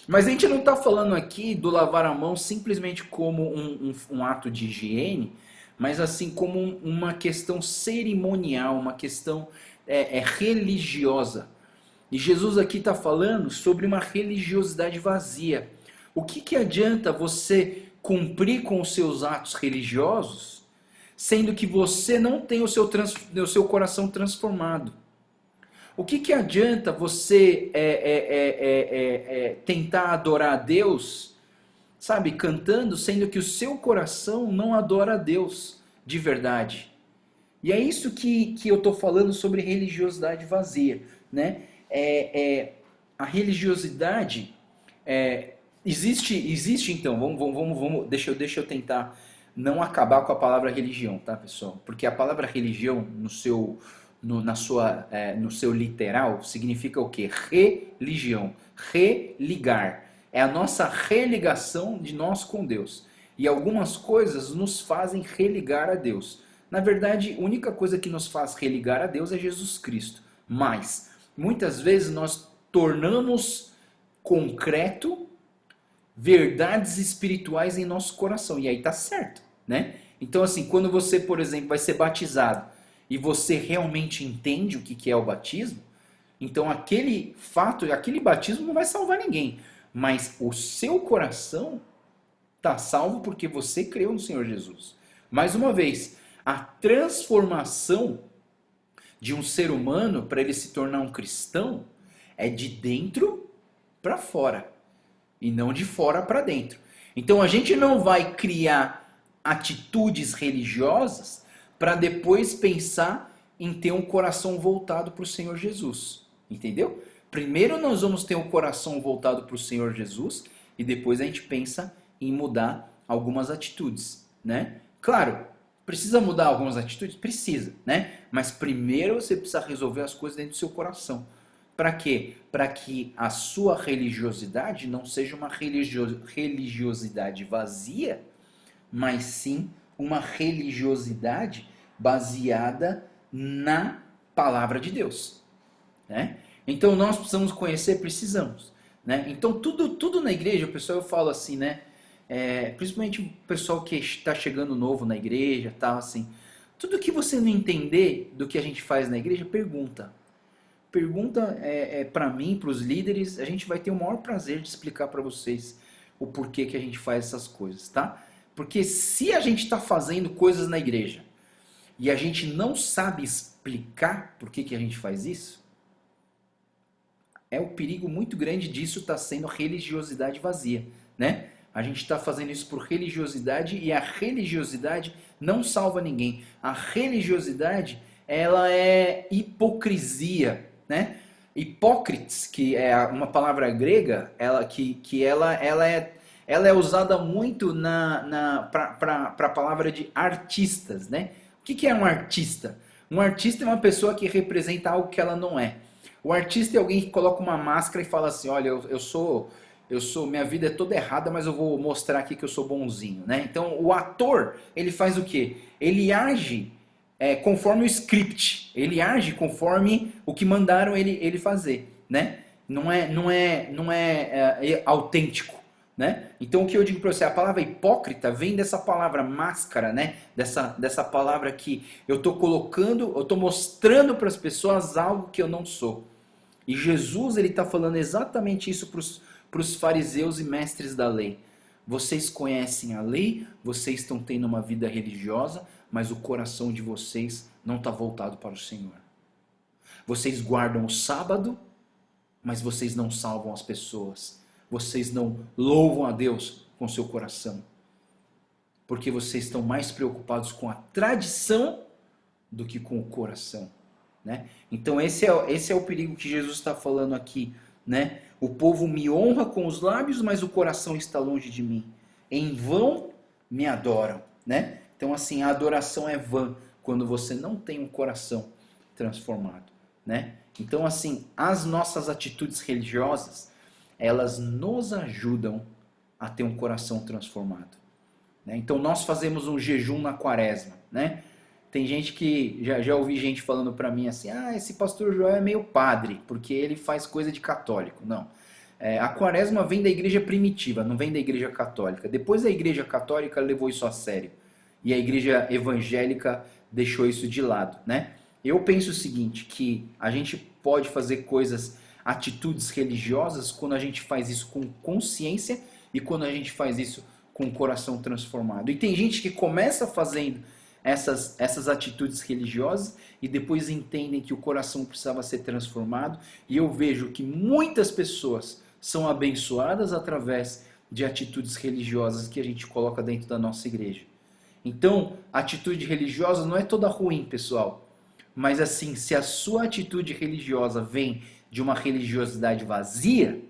Mas a gente não está falando aqui do lavar a mão simplesmente como um ato de higiene, mas assim como uma questão cerimonial, uma questão religiosa. E Jesus aqui está falando sobre uma religiosidade vazia. O que adianta você cumprir com os seus atos religiosos, sendo que você não tem o seu coração transformado? O que adianta você tentar adorar a Deus, sabe, cantando, sendo que o seu coração não adora a Deus de verdade? E é isso que eu estou falando sobre religiosidade vazia, né? A religiosidade existe então. Vamos, deixa eu tentar não acabar com a palavra religião, tá, pessoal? Porque a palavra religião no seu literal significa o quê? Religião, religar. É a nossa religação de nós com Deus. E algumas coisas nos fazem religar a Deus. Na verdade, a única coisa que nos faz religar a Deus é Jesus Cristo. Mas, muitas vezes nós tornamos concreto verdades espirituais em nosso coração. E aí tá certo, né? Então, assim, quando você, por exemplo, vai ser batizado e você realmente entende o que é o batismo, então aquele fato, aquele batismo não vai salvar ninguém. Mas o seu coração está salvo porque você creu no Senhor Jesus. Mais uma vez, a transformação de um ser humano para ele se tornar um cristão é de dentro para fora e não de fora para dentro. Então a gente não vai criar atitudes religiosas para depois pensar em ter um coração voltado para o Senhor Jesus. Entendeu? Primeiro nós vamos ter um coração voltado para o Senhor Jesus e depois a gente pensa em mudar algumas atitudes, né? Claro, precisa mudar algumas atitudes? Precisa, né? Mas primeiro você precisa resolver as coisas dentro do seu coração. Para quê? Para que a sua religiosidade não seja uma religiosidade vazia, mas sim uma religiosidade baseada na palavra de Deus, né? Então nós precisamos conhecer, precisamos, né? Então tudo na igreja, pessoal, eu falo assim, né? Principalmente o pessoal que está chegando novo na igreja, tal, assim, tudo que você não entender do que a gente faz na igreja, pergunta. Pergunta para mim, para os líderes, a gente vai ter o maior prazer de explicar para vocês o porquê que a gente faz essas coisas, tá? Porque se a gente está fazendo coisas na igreja e a gente não sabe explicar por que a gente faz isso, é o perigo muito grande disso estar sendo religiosidade vazia, né? A gente está fazendo isso por religiosidade e a religiosidade não salva ninguém. A religiosidade, ela é hipocrisia, né? Hipócrites, que é uma palavra grega, ela é usada muito para a palavra de artistas, né? O que é um artista? Um artista é uma pessoa que representa algo que ela não é. O artista é alguém que coloca uma máscara e fala assim, olha, minha vida é toda errada, mas eu vou mostrar aqui que eu sou bonzinho, né? Então, o ator, ele faz o quê? Ele age conforme o script, ele age conforme o que mandaram ele fazer, né? Não é autêntico, né? Então, o que eu digo para você, a palavra hipócrita vem dessa palavra máscara, né? Dessa palavra que eu tô mostrando para as pessoas algo que eu não sou. E Jesus, ele está falando exatamente isso para os fariseus e mestres da lei. Vocês conhecem a lei, vocês estão tendo uma vida religiosa, mas o coração de vocês não está voltado para o Senhor. Vocês guardam o sábado, mas vocês não salvam as pessoas. Vocês não louvam a Deus com seu coração. Porque vocês estão mais preocupados com a tradição do que com o coração, né? Então esse é o perigo que Jesus está falando aqui, né? O povo me honra com os lábios, mas o coração está longe de mim. Em vão me adoram, né? Então assim, a adoração é vã quando você não tem um coração transformado, né? Então assim, as nossas atitudes religiosas, elas nos ajudam a ter um coração transformado, né? Então nós fazemos um jejum na quaresma, né? Tem gente que, já ouvi gente falando pra mim assim, esse pastor Joel é meio padre, porque ele faz coisa de católico. Não. A quaresma vem da igreja primitiva, não vem da igreja católica. Depois a igreja católica levou isso a sério. E a igreja evangélica deixou isso de lado, né? Eu penso o seguinte, que a gente pode fazer coisas, atitudes religiosas, quando a gente faz isso com consciência e quando a gente faz isso com o coração transformado. E tem gente que começa fazendo essas atitudes religiosas e depois entendem que o coração precisava ser transformado, e eu vejo que muitas pessoas são abençoadas através de atitudes religiosas que a gente coloca dentro da nossa igreja. Então, a atitude religiosa não é toda ruim, pessoal, mas assim, se a sua atitude religiosa vem de uma religiosidade vazia,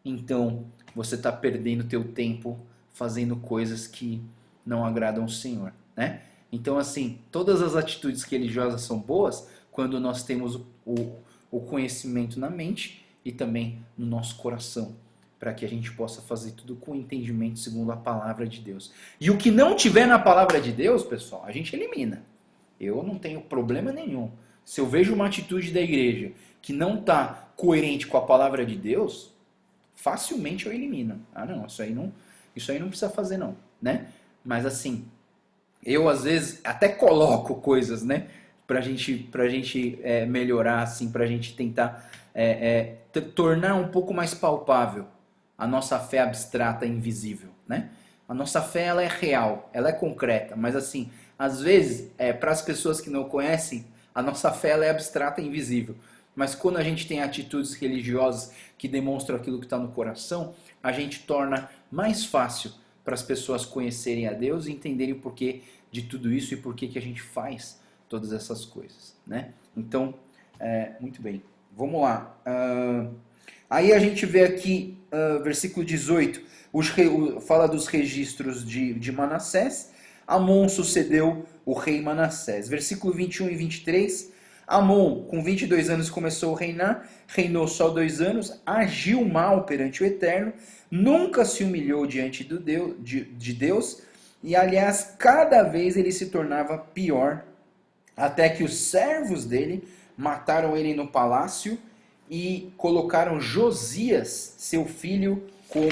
então você está perdendo teu tempo fazendo coisas que não agradam o Senhor, né? Então, assim, todas as atitudes religiosas são boas quando nós temos o conhecimento na mente e também no nosso coração, para que a gente possa fazer tudo com entendimento segundo a palavra de Deus. E o que não tiver na palavra de Deus, pessoal, a gente elimina. Eu não tenho problema nenhum. Se eu vejo uma atitude da igreja que não está coerente com a palavra de Deus, facilmente eu elimino. Não, isso aí não precisa fazer não, né? Mas assim, eu às vezes até coloco coisas, né, pra gente melhorar, assim, pra gente tentar tornar um pouco mais palpável a nossa fé abstrata e invisível, né? A nossa fé, ela é real, ela é concreta, mas assim, às vezes, para as pessoas que não conhecem, a nossa fé, ela é abstrata e invisível. Mas quando a gente tem atitudes religiosas que demonstram aquilo que está no coração, a gente torna mais fácil para as pessoas conhecerem a Deus e entenderem o porquê de tudo isso e porquê que a gente faz todas essas coisas, né? Então, muito bem. Vamos lá. Aí a gente vê aqui, versículo 18, fala dos registros de Manassés. Amon sucedeu o rei Manassés. Versículo 21 e 23, Amon, com 22 anos, começou a reinar, reinou só 2 anos, agiu mal perante o Eterno, nunca se humilhou diante de Deus, e aliás, cada vez ele se tornava pior, até que os servos dele mataram ele no palácio e colocaram Josias, seu filho, como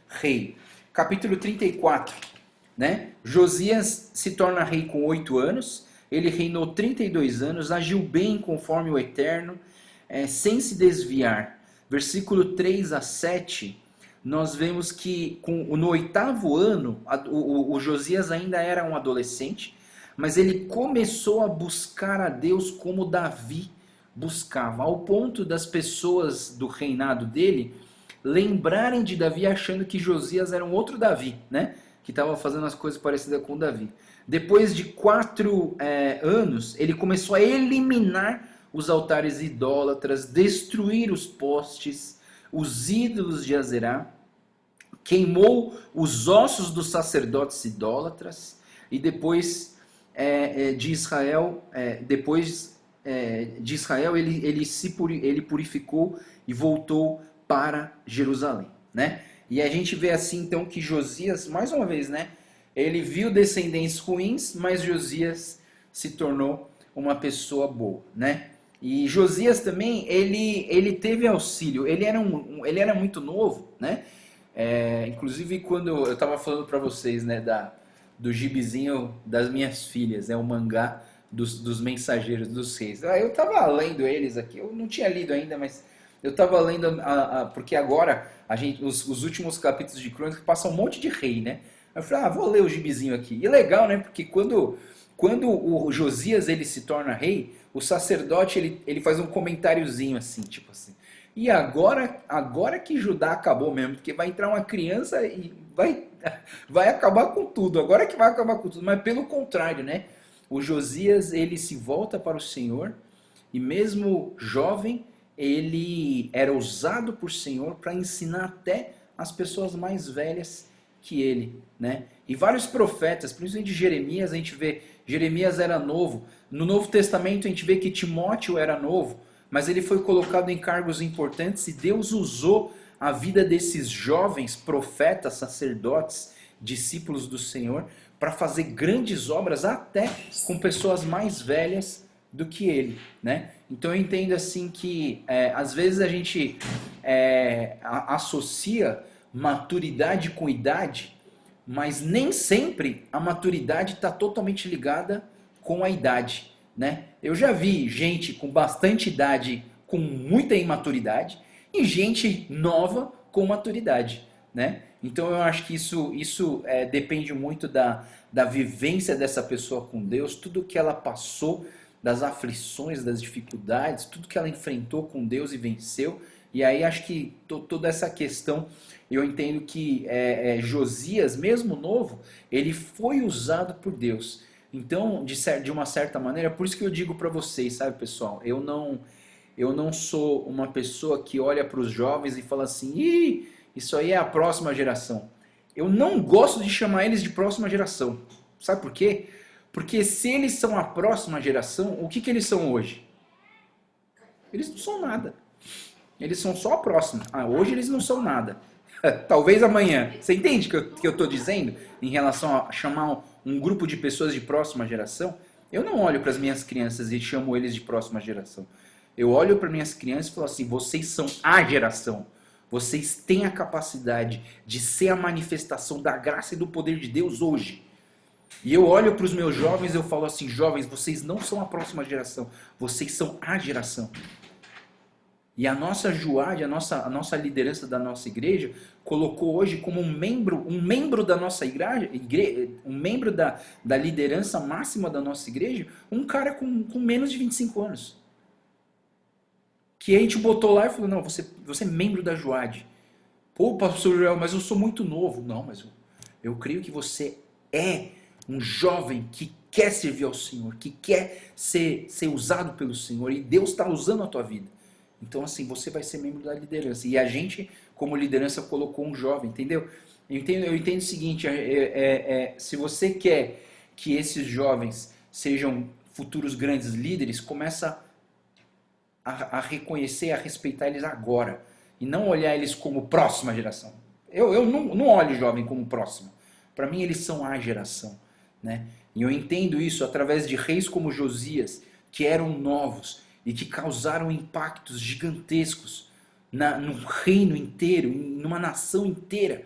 rei. Capítulo 34, né? Josias se torna rei com 8 anos, ele reinou 32 anos, agiu bem conforme o Eterno, sem se desviar. Versículo 3 a 7, nós vemos que no 8º ano, o Josias ainda era um adolescente, mas ele começou a buscar a Deus como Davi buscava, ao ponto das pessoas do reinado dele lembrarem de Davi achando que Josias era um outro Davi, né? Que estava fazendo as coisas parecidas com Davi. Depois de 4 anos, ele começou a eliminar os altares idólatras, destruir os postes, os ídolos de Azerá, queimou os ossos dos sacerdotes idólatras, e depois de Israel, ele purificou e voltou para Jerusalém, né? E a gente vê assim então que Josias, mais uma vez, né? Ele viu descendentes ruins, mas Josias se tornou uma pessoa boa, né? E Josias também, ele teve auxílio, ele era muito novo, né? Inclusive quando eu estava falando para vocês, né, do gibizinho das minhas filhas, o mangá dos Mensageiros dos Reis. Eu estava lendo eles aqui, eu não tinha lido ainda, mas eu estava lendo, porque agora os últimos capítulos de Crônicas passam um monte de rei, né? Eu falei, vou ler o gibizinho aqui. E legal, né? Porque quando o Josias ele se torna rei, o sacerdote ele faz um comentáriozinho assim, tipo assim. E agora que Judá acabou mesmo, porque vai entrar uma criança e vai acabar com tudo. Agora que vai acabar com tudo. Mas pelo contrário, né? O Josias ele se volta para o Senhor e mesmo jovem ele era usado por Senhor para ensinar até as pessoas mais velhas que ele, né? E vários profetas, principalmente Jeremias, a gente vê Jeremias era novo. No Novo Testamento a gente vê que Timóteo era novo, mas ele foi colocado em cargos importantes e Deus usou a vida desses jovens profetas, sacerdotes, discípulos do Senhor para fazer grandes obras até com pessoas mais velhas do que ele, né? Então eu entendo assim que às vezes a gente associa maturidade com idade, mas nem sempre a maturidade está totalmente ligada com a idade, né? Eu já vi gente com bastante idade com muita imaturidade e gente nova com maturidade, né? Então eu acho que isso depende muito da vivência dessa pessoa com Deus, tudo que ela passou, das aflições, das dificuldades, tudo que ela enfrentou com Deus e venceu. E aí acho que toda essa questão, eu entendo que Josias, mesmo novo, ele foi usado por Deus. Então, de uma certa maneira, por isso que eu digo para vocês, sabe, pessoal, eu não sou uma pessoa que olha para os jovens e fala assim, ih, isso aí é a próxima geração. Eu não gosto de chamar eles de próxima geração. Sabe por quê? Porque se eles são a próxima geração, o que eles são hoje? Eles não são nada. Eles são só a próxima. Hoje eles não são nada. Talvez amanhã. Você entende o que eu estou dizendo em relação a chamar um grupo de pessoas de próxima geração? Eu não olho para as minhas crianças e chamo eles de próxima geração. Eu olho para minhas crianças e falo assim, vocês são a geração. Vocês têm a capacidade de ser a manifestação da graça e do poder de Deus hoje. E eu olho para os meus jovens e eu falo assim, jovens, vocês não são a próxima geração, vocês são a geração. E a nossa Juad, a nossa liderança da nossa igreja, colocou hoje como um membro da nossa igreja, um membro da liderança máxima da nossa igreja, um cara com menos de 25 anos. Que a gente botou lá e falou, não, você é membro da Juad. Pô, pastor Joel, mas eu sou muito novo. Não, mas eu creio que você é um jovem que quer servir ao Senhor, que quer ser usado pelo Senhor, e Deus está usando a tua vida. Então, assim, você vai ser membro da liderança. E a gente, como liderança, colocou um jovem, entendeu? Eu entendo o seguinte, se você quer que esses jovens sejam futuros grandes líderes, começa a reconhecer, a respeitar eles agora. E não olhar eles como próxima geração. Eu não olho jovem como próximo. Para mim, eles são a geração. Né? E eu entendo isso através de reis como Josias, que eram novos e que causaram impactos gigantescos no reino inteiro, numa nação inteira.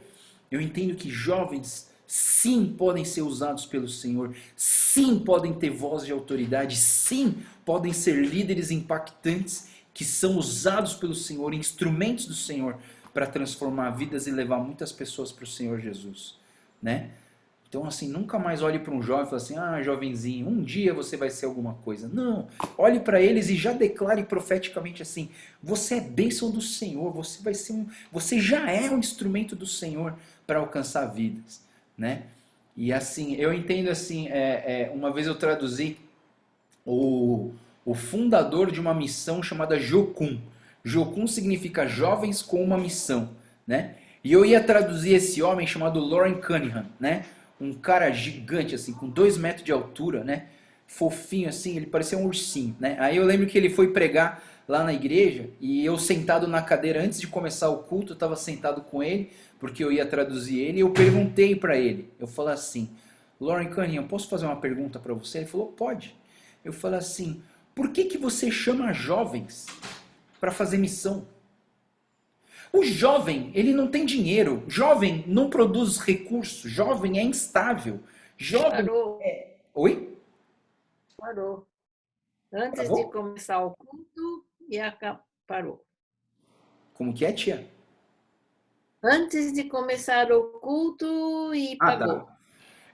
Eu entendo que jovens, sim, podem ser usados pelo Senhor, sim, podem ter voz de autoridade, sim, podem ser líderes impactantes que são usados pelo Senhor, instrumentos do Senhor para transformar vidas e levar muitas pessoas para o Senhor Jesus, né? Então, assim, nunca mais olhe para um jovem e fale assim, ah, jovenzinho, um dia você vai ser alguma coisa. Não, olhe para eles e já declare profeticamente assim, você é bênção do Senhor, você já é um instrumento do Senhor para alcançar vidas, né? E assim, eu entendo assim, uma vez eu traduzi o fundador de uma missão chamada Jocum. Jocum significa jovens com uma missão, né? E eu ia traduzir esse homem chamado Loren Cunningham, né? Um cara gigante, assim, com 2 metros de altura, né? Fofinho, assim, ele parecia um ursinho, né? Aí eu lembro que ele foi pregar lá na igreja e eu sentado na cadeira antes de começar o culto, eu estava sentado com ele, porque eu ia traduzir ele, e eu perguntei para ele, eu falei assim, Loren Cunningham, posso fazer uma pergunta para você? Ele falou, pode. Eu falei assim, por que você chama jovens para fazer missão? O jovem, ele não tem dinheiro. Jovem não produz recursos. Jovem é instável. Jovem Parou, é... Oi? parou. Antes de Travou? começar o culto e parou. Como que é, tia? Antes de começar o culto e Ah, tá. pagou.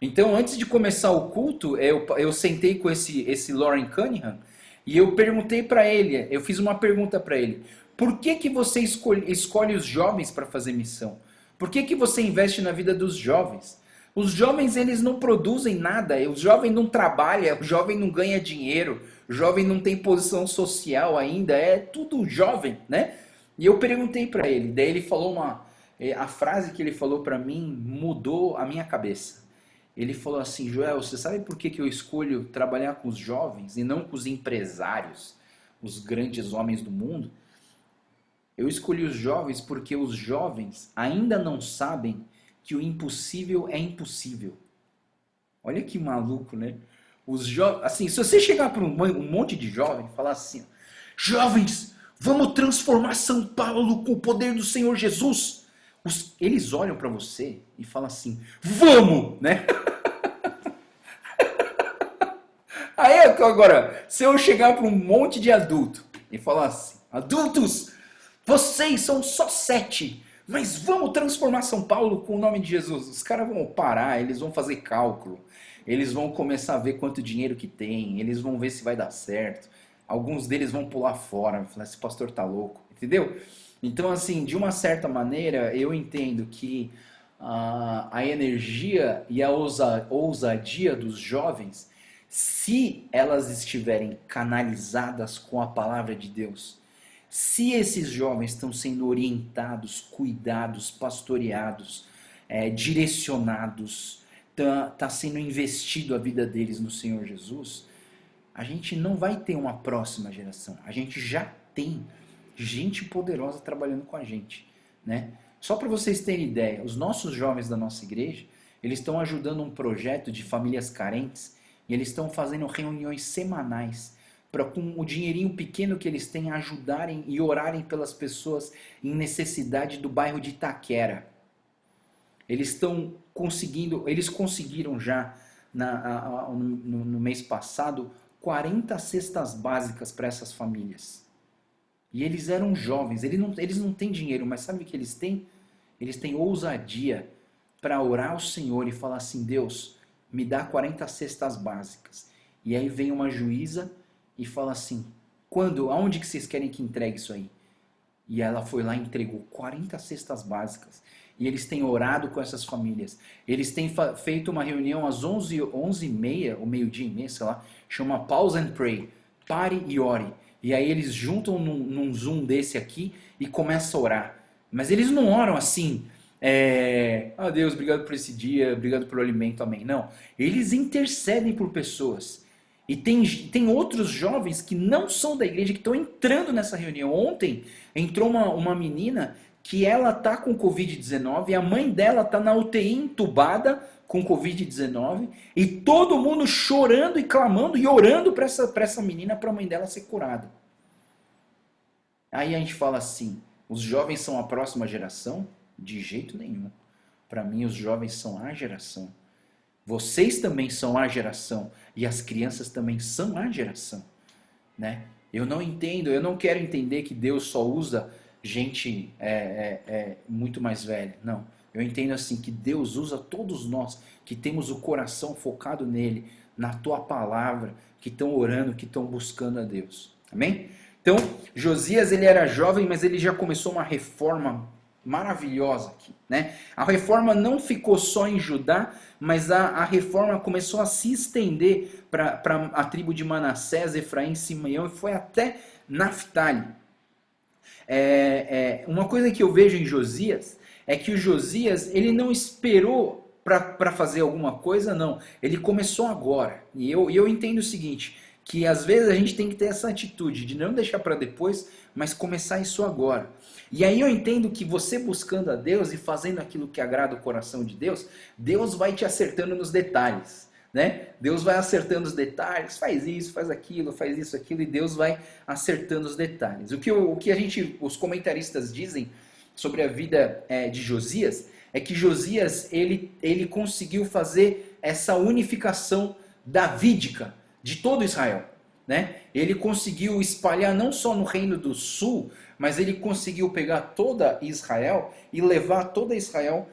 Então, antes de começar o culto, eu sentei com esse Loren Cunningham e eu perguntei para ele, eu fiz uma pergunta para ele. Por que você escolhe os jovens para fazer missão? Por que você investe na vida dos jovens? Os jovens, eles não produzem nada, o jovem não trabalha, o jovem não ganha dinheiro, o jovem não tem posição social ainda, é tudo jovem, né? E eu perguntei para ele, daí ele falou a frase que ele falou para mim mudou a minha cabeça. Ele falou assim, Joel, você sabe por que eu escolho trabalhar com os jovens e não com os empresários, os grandes homens do mundo? Eu escolhi os jovens porque os jovens ainda não sabem que o impossível é impossível. Olha que maluco, né? Assim, se você chegar para um monte de jovem e falar assim, jovens, vamos transformar São Paulo com o poder do Senhor Jesus. Eles olham para você e falam assim, vamos, né? Aí agora, se eu chegar para um monte de adulto e falar assim, adultos, vocês são só 7, mas vamos transformar São Paulo com o nome de Jesus. Os caras vão parar, eles vão fazer cálculo, eles vão começar a ver quanto dinheiro que tem, eles vão ver se vai dar certo. Alguns deles vão pular fora, falar, esse pastor tá louco, entendeu? Então, assim, de uma certa maneira, eu entendo que a energia e a ousadia dos jovens, se elas estiverem canalizadas com a palavra de Deus, se esses jovens estão sendo orientados, cuidados, pastoreados, direcionados, tá sendo investido a vida deles no Senhor Jesus, a gente não vai ter uma próxima geração. A gente já tem gente poderosa trabalhando com a gente, né? Só para vocês terem ideia, os nossos jovens da nossa igreja, eles estão ajudando um projeto de famílias carentes e eles estão fazendo reuniões semanais para, com o dinheirinho pequeno que eles têm, ajudarem e orarem pelas pessoas em necessidade do bairro de Itaquera. Eles conseguiram já no mês passado 40 cestas básicas para essas famílias. E eles eram jovens, eles não têm dinheiro, mas sabe o que eles têm? Eles têm ousadia para orar ao Senhor e falar assim, Deus, me dá 40 cestas básicas. E aí vem uma juíza e fala assim, aonde que vocês querem que entregue isso aí? E ela foi lá e entregou 40 cestas básicas. E eles têm orado com essas famílias. Eles têm feito uma reunião às 11h30, ou meio-dia e meia, sei lá, chama Pause and Pray. Pare e ore. E aí eles juntam num Zoom desse aqui e começam a orar. Mas eles não oram assim, Deus, obrigado por esse dia, obrigado pelo alimento, amém. Não, eles intercedem por pessoas. E tem outros jovens que não são da igreja, que estão entrando nessa reunião. Ontem entrou uma menina que ela tá com Covid-19 e a mãe dela tá na UTI entubada com Covid-19 e todo mundo chorando e clamando e orando para essa menina, para a mãe dela ser curada. Aí a gente fala assim, os jovens são a próxima geração? De jeito nenhum. Para mim os jovens são a geração. Vocês também são a geração e as crianças também são a geração, né? Eu não entendo, eu não quero entender que Deus só usa gente muito mais velha. Não, eu entendo assim que Deus usa todos nós que temos o coração focado nele, na tua palavra, que estão orando, que estão buscando a Deus. Amém? Então, Josias ele era jovem, mas ele já começou uma reforma maravilhosa aqui, né? A reforma não ficou só em Judá, mas a reforma começou a se estender para a tribo de Manassés, Efraim, Simeão e foi até Naftali. Uma coisa que eu vejo em Josias é que o Josias ele não esperou para fazer alguma coisa, não. Ele começou agora. E eu entendo o seguinte, que às vezes a gente tem que ter essa atitude de não deixar para depois, mas começar isso agora. E aí eu entendo que você buscando a Deus e fazendo aquilo que agrada o coração de Deus, Deus vai te acertando nos detalhes, né? Deus vai acertando os detalhes, faz isso, faz aquilo, faz isso, aquilo, e Deus vai acertando os detalhes. O que os comentaristas dizem sobre a vida de Josias é que Josias ele conseguiu fazer essa unificação davídica de todo Israel, né? Ele conseguiu espalhar não só no reino do sul, mas ele conseguiu pegar toda Israel e levar toda Israel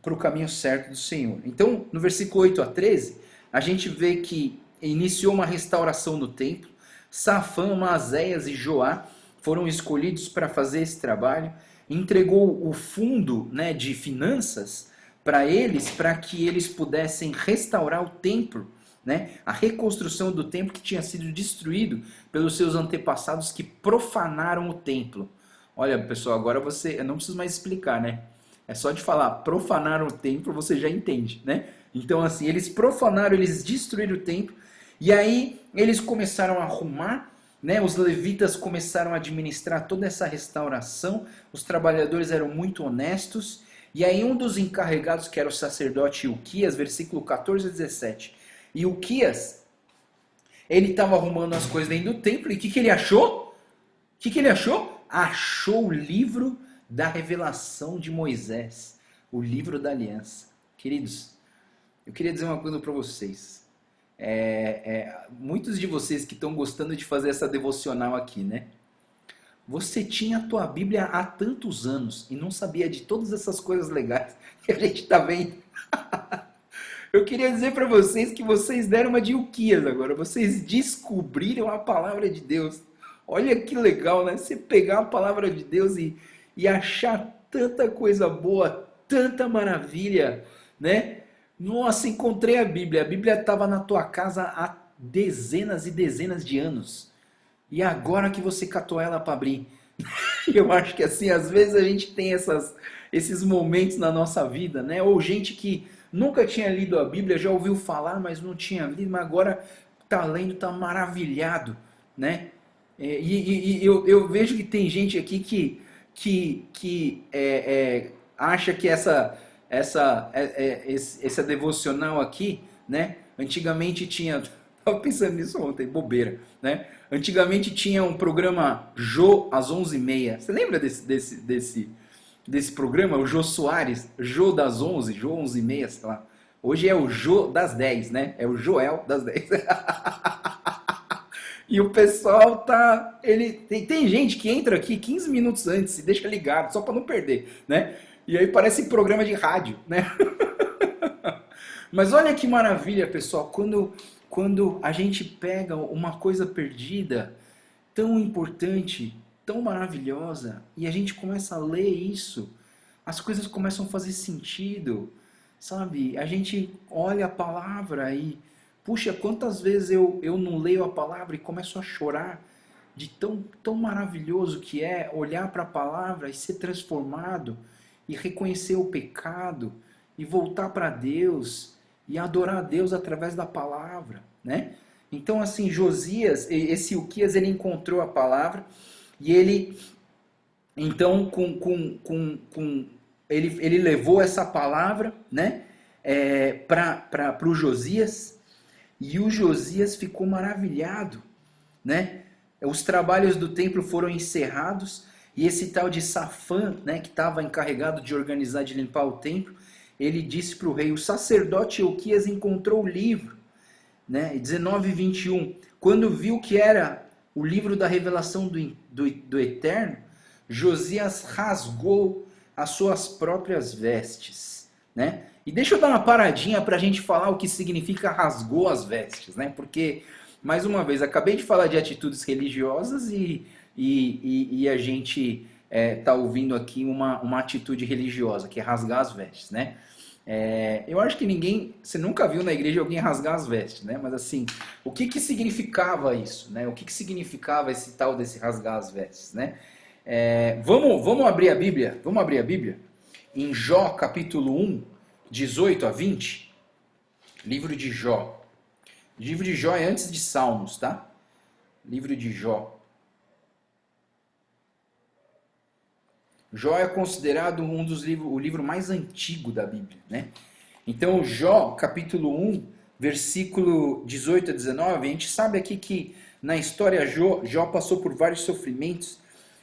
para o caminho certo do Senhor. Então, no versículo 8 a 13, a gente vê que iniciou uma restauração no templo. Safã, Maazéias e Joá foram escolhidos para fazer esse trabalho. Entregou o fundo, né, de finanças para eles, para que eles pudessem restaurar o templo, né? A reconstrução do templo que tinha sido destruído pelos seus antepassados que profanaram o templo. Olha, pessoal, agora eu não preciso mais explicar, né? É só de falar profanaram o templo, você já entende, né? Então, assim, eles profanaram, eles destruíram o templo, e aí eles começaram a arrumar, né? Os levitas começaram a administrar toda essa restauração, os trabalhadores eram muito honestos, e aí um dos encarregados, que era o sacerdote Ilquias, versículo 14 a 17, e Ilquias, ele estava arrumando as coisas dentro do templo, e o que ele achou? O que ele achou? Achou o livro da revelação de Moisés, o livro da aliança. Queridos, eu queria dizer uma coisa para vocês. Muitos de vocês que estão gostando de fazer essa devocional aqui, né? Você tinha a tua Bíblia há tantos anos e não sabia de todas essas coisas legais que a gente está vendo. Eu queria dizer para vocês que vocês deram uma de Ilquias agora. Vocês descobriram a palavra de Deus. Olha que legal, né? Você pegar a palavra de Deus e achar tanta coisa boa, tanta maravilha, né? Nossa, encontrei a Bíblia. A Bíblia estava na tua casa há dezenas e dezenas de anos. E agora que você catou ela para abrir. Eu acho que assim, às vezes a gente tem esses momentos na nossa vida, né? Ou gente que nunca tinha lido a Bíblia, já ouviu falar, mas não tinha lido, mas agora está lendo, está maravilhado, né? Eu vejo que tem gente aqui que acha que essa devocional aqui, né? Antigamente tinha, estava pensando nisso ontem, bobeira, né? Antigamente tinha um programa Jô às 11h30. Você lembra desse programa? O Jô Soares, Jô das 11, Jô 11h30, sei lá. Hoje é o Jô das 10, né? É o Joel das 10. E o pessoal tá... Tem gente que entra aqui 15 minutos antes e deixa ligado, só para não perder, né? E aí parece programa de rádio, né? Mas olha que maravilha, pessoal, quando a gente pega uma coisa perdida, tão importante, tão maravilhosa, e a gente começa a ler isso, as coisas começam a fazer sentido, sabe? A gente olha a palavra e, puxa, quantas vezes eu não leio a palavra e começo a chorar, de tão maravilhoso que é olhar para a palavra e ser transformado e reconhecer o pecado e voltar para Deus e adorar a Deus através da palavra, né? Então, assim, Josias, esse Uquias, ele encontrou a palavra e ele, então, ele levou essa palavra, né, para o Josias, e o Josias ficou maravilhado, né? Os trabalhos do templo foram encerrados e esse tal de Safã, né, que estava encarregado de organizar, de limpar o templo, ele disse para o rei: o sacerdote Euquias encontrou o livro, né? 19:21, quando viu que era o livro da revelação do Eterno, Josias rasgou as suas próprias vestes, né? E deixa eu dar uma paradinha para a gente falar o que significa rasgou as vestes, né? Porque, mais uma vez, acabei de falar de atitudes religiosas e a gente tá ouvindo aqui uma atitude religiosa, que é rasgar as vestes, né? Eu acho que você nunca viu na igreja alguém rasgar as vestes, né? Mas assim, o que que significava isso, né? O que que significava esse tal desse rasgar as vestes, né? Vamos abrir a Bíblia? Vamos abrir a Bíblia? Em Jó, capítulo 1, 18 a 20. Livro de Jó. Livro de Jó é antes de Salmos, tá? Livro de Jó. Jó é considerado o livro mais antigo da Bíblia, né? Então, Jó, capítulo 1, versículo 18 a 19, a gente sabe aqui que na história Jó passou por vários sofrimentos.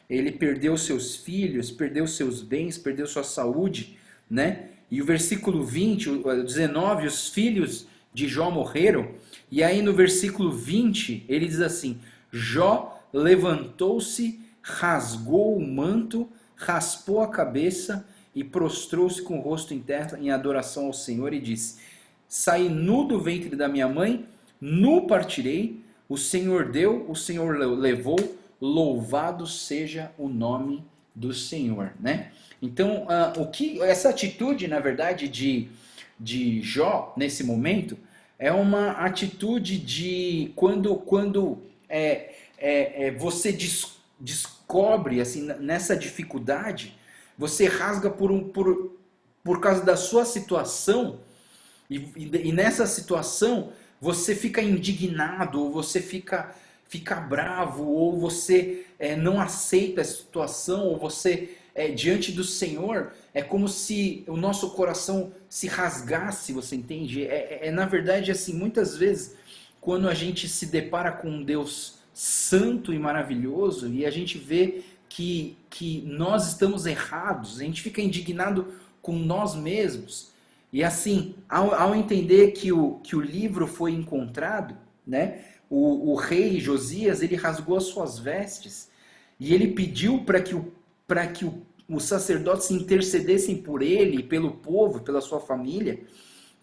Ele perdeu seus filhos, perdeu seus bens, perdeu sua saúde, né? E o versículo 20, o 19, os filhos de Jó morreram. E aí no versículo 20, ele diz assim: Jó levantou-se, rasgou o manto, raspou a cabeça e prostrou-se com o rosto em terra em adoração ao Senhor e disse: saí nu do ventre da minha mãe, nu partirei, o Senhor deu, o Senhor levou, louvado seja o nome do Senhor, né? Então, essa atitude, na verdade, de Jó, nesse momento, é uma atitude de quando você descobre, assim, nessa dificuldade, você rasga por causa da sua situação, e nessa situação você fica indignado, ou você fica bravo, ou você não aceita a situação, ou você, diante do Senhor, é como se o nosso coração se rasgasse, você entende? Na verdade, assim, muitas vezes, quando a gente se depara com um Deus santo e maravilhoso, e a gente vê que nós estamos errados, a gente fica indignado com nós mesmos, e assim, ao entender que o livro foi encontrado, né, o rei Josias, ele rasgou as suas vestes, e ele pediu para que os sacerdotes intercedessem por ele, pelo povo, pela sua família,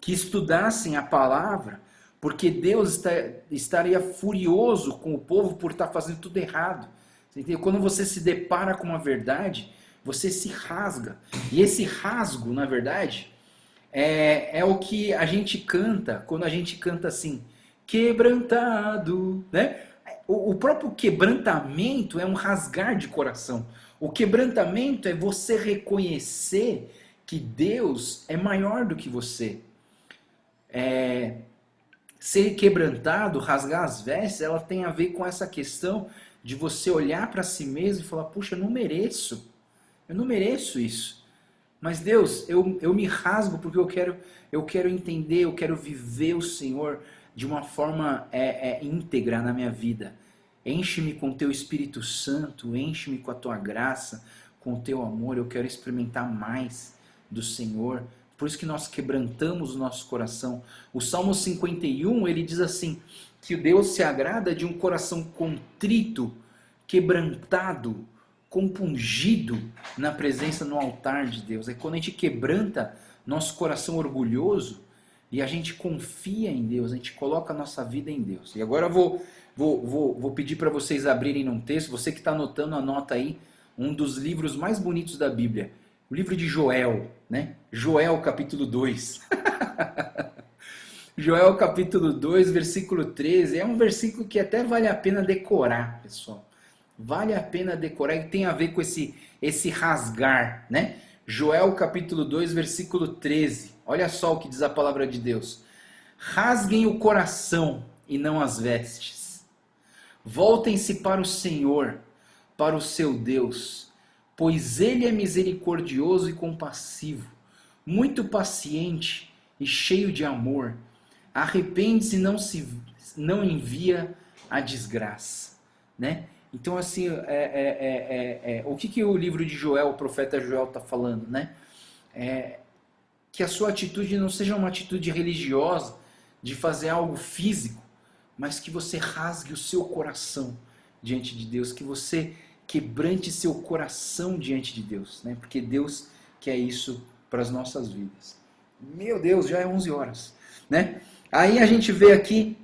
que estudassem a palavra, porque Deus estaria furioso com o povo por estar fazendo tudo errado. Você entendeu? Quando você se depara com uma verdade, você se rasga. E esse rasgo, na verdade, é o que a gente canta, quando a gente canta assim, quebrantado, né? O próprio quebrantamento é um rasgar de coração. O quebrantamento é você reconhecer que Deus é maior do que você. Ser quebrantado, rasgar as vestes, ela tem a ver com essa questão de você olhar para si mesmo e falar: puxa, eu não mereço isso. Mas Deus, eu me rasgo porque eu quero entender, eu quero viver o Senhor de uma forma íntegra na minha vida. Enche-me com teu Espírito Santo, enche-me com a tua graça, com o teu amor, eu quero experimentar mais do Senhor. Por isso que nós quebrantamos o nosso coração. O Salmo 51, ele diz assim, que Deus se agrada de um coração contrito, quebrantado, compungido na presença no altar de Deus. É quando a gente quebranta nosso coração orgulhoso e a gente confia em Deus, a gente coloca a nossa vida em Deus. E agora eu vou pedir para vocês abrirem num texto, você que está anotando, anota aí, um dos livros mais bonitos da Bíblia, o livro de Joel, né? Joel capítulo 2. Joel capítulo 2, versículo 13, é um versículo que até vale a pena decorar, pessoal. Vale a pena decorar e tem a ver com esse rasgar, né? Joel capítulo 2, versículo 13. Olha só o que diz a palavra de Deus. Rasguem o coração e não as vestes. Voltem-se para o Senhor, para o seu Deus, pois ele é misericordioso e compassivo, muito paciente e cheio de amor. Arrepende-se e não envia a desgraça, né? Então, assim, o que o livro de Joel, o profeta Joel, está falando, né? Que a sua atitude não seja uma atitude religiosa, de fazer algo físico, mas que você rasgue o seu coração diante de Deus, que você quebrante seu coração diante de Deus, né? Porque Deus quer isso para as nossas vidas. Meu Deus, já é 11 horas, né? Aí a gente vê aqui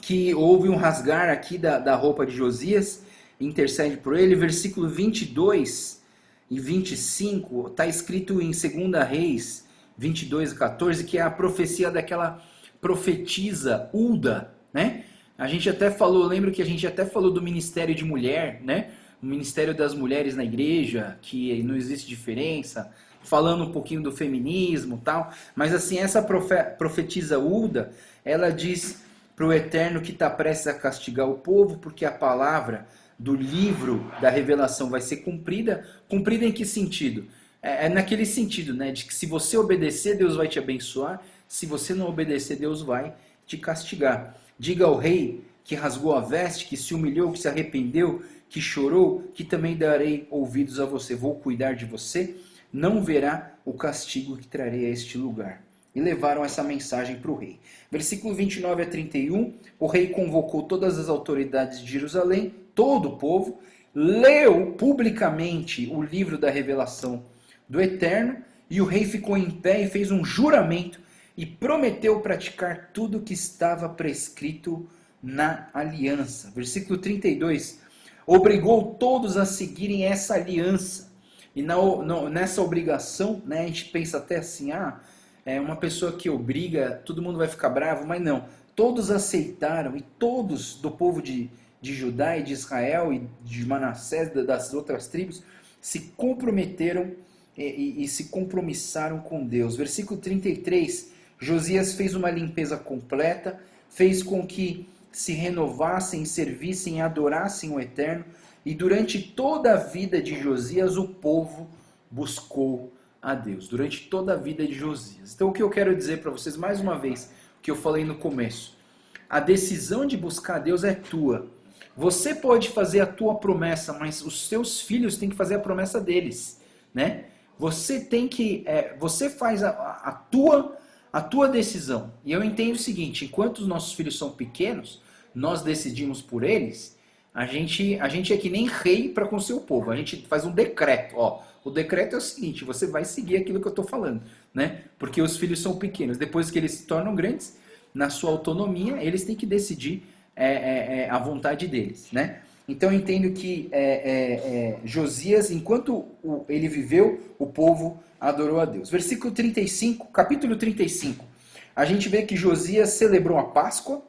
que houve um rasgar aqui da roupa de Josias, intercede por ele, versículo 22 e 25, está escrito em 2 Reis 22 e 14, que é a profecia daquela profetisa Hulda, né? A gente até falou, lembro que a gente até falou do ministério de mulher, né? O ministério das mulheres na igreja, que não existe diferença, falando um pouquinho do feminismo e tal, mas assim, essa profetisa Hulda, ela diz para o Eterno que está prestes a castigar o povo, porque a palavra do livro da revelação vai ser cumprida. Cumprida em que sentido? É naquele sentido, né, de que se você obedecer, Deus vai te abençoar, se você não obedecer, Deus vai te castigar. Diga ao rei que rasgou a veste, que se humilhou, que se arrependeu, que chorou, que também darei ouvidos a você. Vou cuidar de você, não verá o castigo que trarei a este lugar. E levaram essa mensagem para o rei. Versículo 29 a 31, o rei convocou todas as autoridades de Jerusalém, todo o povo, leu publicamente o livro da revelação do Eterno, e o rei ficou em pé e fez um juramento e prometeu praticar tudo o que estava prescrito na aliança. Versículo 32, obrigou todos a seguirem essa aliança. E nessa obrigação, né, a gente pensa até assim, uma pessoa que obriga, todo mundo vai ficar bravo, mas não. Todos aceitaram, e todos do povo de Judá e de Israel e de Manassés, das outras tribos, se comprometeram e se compromissaram com Deus. Versículo 33, Josias fez uma limpeza completa, fez com que se renovassem, servissem e adorassem o Eterno, e durante toda a vida de Josias o povo buscou a Deus, durante toda a vida de Josias. Então o que eu quero dizer para vocês, mais uma vez, o que eu falei no começo, a decisão de buscar a Deus é tua. Você pode fazer a tua promessa, mas os seus filhos têm que fazer a promessa deles, né? Você tem que, você faz a tua decisão. E eu entendo o seguinte, enquanto os nossos filhos são pequenos, nós decidimos por eles, a gente é que nem rei para com o seu povo, a gente faz um decreto, o decreto é o seguinte, você vai seguir aquilo que eu estou falando, né? Porque os filhos são pequenos, depois que eles se tornam grandes, na sua autonomia, eles têm que decidir a vontade deles, né? Então eu entendo que Josias, enquanto ele viveu, o povo adorou a Deus. Versículo 35, capítulo 35, a gente vê que Josias celebrou a Páscoa,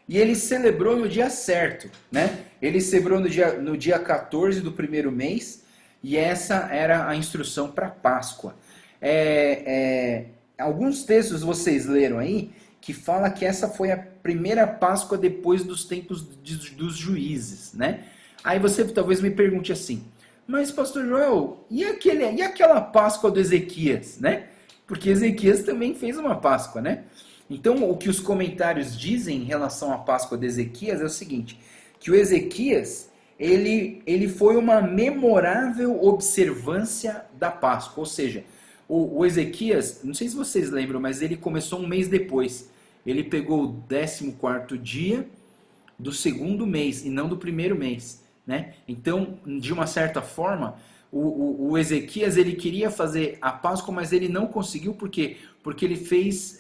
e ele celebrou no dia certo, né? Ele celebrou no dia 14 do primeiro mês, e essa era a instrução para a Páscoa. Alguns textos vocês leram aí, que fala que essa foi a primeira Páscoa depois dos tempos dos juízes, né? Aí você talvez me pergunte assim, mas pastor Joel, e aquela Páscoa do Ezequias, né? Porque Ezequias também fez uma Páscoa, né? Então, o que os comentários dizem em relação à Páscoa de Ezequias é o seguinte, que o Ezequias, ele foi uma memorável observância da Páscoa, ou seja, o Ezequias, não sei se vocês lembram, mas ele começou um mês depois, ele pegou o 14º dia do segundo mês e não do primeiro mês, né? Então, de uma certa forma, o Ezequias ele queria fazer a Páscoa, mas ele não conseguiu, por quê? Porque ele fez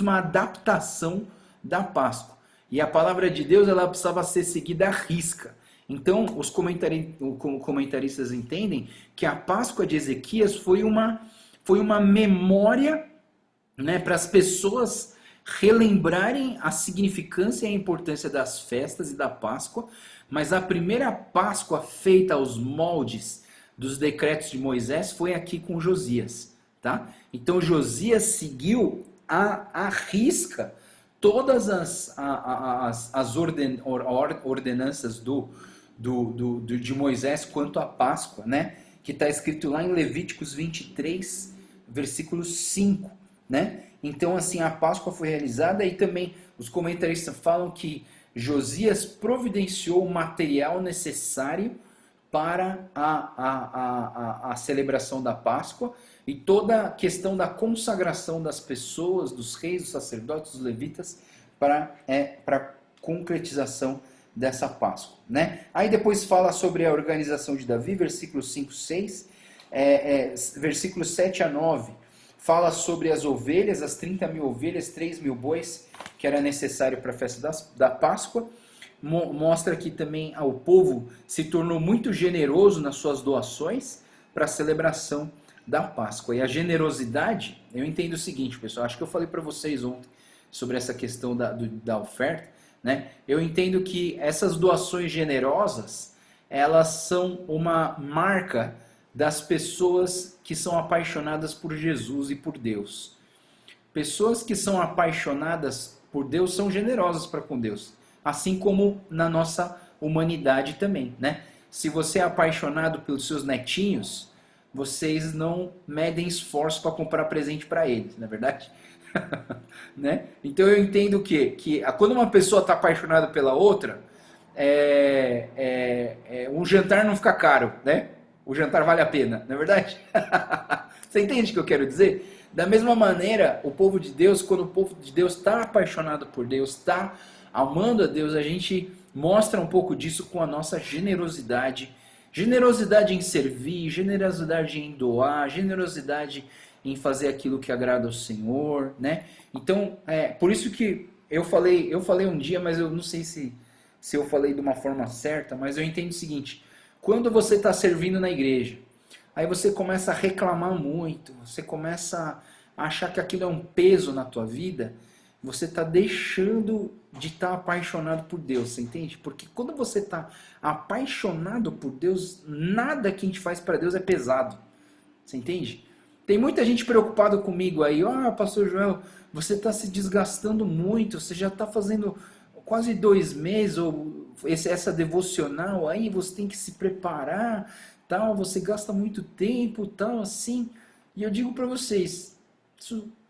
uma adaptação da Páscoa. E a palavra de Deus ela precisava ser seguida à risca. Então, os comentaristas entendem que a Páscoa de Ezequias foi uma memória, né, para as pessoas relembrarem a significância e a importância das festas e da Páscoa, mas a primeira Páscoa feita aos moldes dos decretos de Moisés foi aqui com Josias, tá? Então Josias seguiu à risca todas as ordenanças de Moisés quanto à Páscoa, né? Que está escrito lá em Levíticos 23, versículo 5, né? Então, assim, a Páscoa foi realizada e também os comentaristas falam que Josias providenciou o material necessário para a celebração da Páscoa e toda a questão da consagração das pessoas, dos reis, dos sacerdotes, dos levitas, para a concretização dessa Páscoa, né? Aí depois fala sobre a organização de Davi, versículos 5, 6, versículos 7 a 9, fala sobre as ovelhas, as 30.000 ovelhas, 3.000 bois, que era necessário para a festa da Páscoa. Mostra que também o povo se tornou muito generoso nas suas doações para a celebração da Páscoa. E a generosidade, eu entendo o seguinte, pessoal, acho que eu falei para vocês ontem sobre essa questão da oferta, né? Eu entendo que essas doações generosas, elas são uma marca das pessoas que são apaixonadas por Jesus e por Deus. Pessoas que são apaixonadas por Deus são generosas para com Deus, assim como na nossa humanidade também, né? Se você é apaixonado pelos seus netinhos, vocês não medem esforço para comprar presente para eles, não é verdade? Né? Então eu entendo que quando uma pessoa está apaixonada pela outra, um jantar não fica caro, né? O jantar vale a pena, não é verdade? Você entende o que eu quero dizer? Da mesma maneira, o povo de Deus, quando o povo de Deus está apaixonado por Deus, está amando a Deus, a gente mostra um pouco disso com a nossa generosidade. Generosidade em servir, generosidade em doar, generosidade em fazer aquilo que agrada ao Senhor, né? Então, por isso que eu falei um dia, mas eu não sei se eu falei de uma forma certa, mas eu entendo o seguinte: quando você está servindo na igreja, aí você começa a reclamar muito, você começa a achar que aquilo é um peso na tua vida, você está deixando de estar apaixonado por Deus, você entende? Porque quando você está apaixonado por Deus, nada que a gente faz para Deus é pesado, você entende? Tem muita gente preocupada comigo aí, pastor Joel, você está se desgastando muito, você já está fazendo quase 2 meses, ou essa devocional aí, você tem que se preparar, tal, você gasta muito tempo, tal, assim. E eu digo para vocês,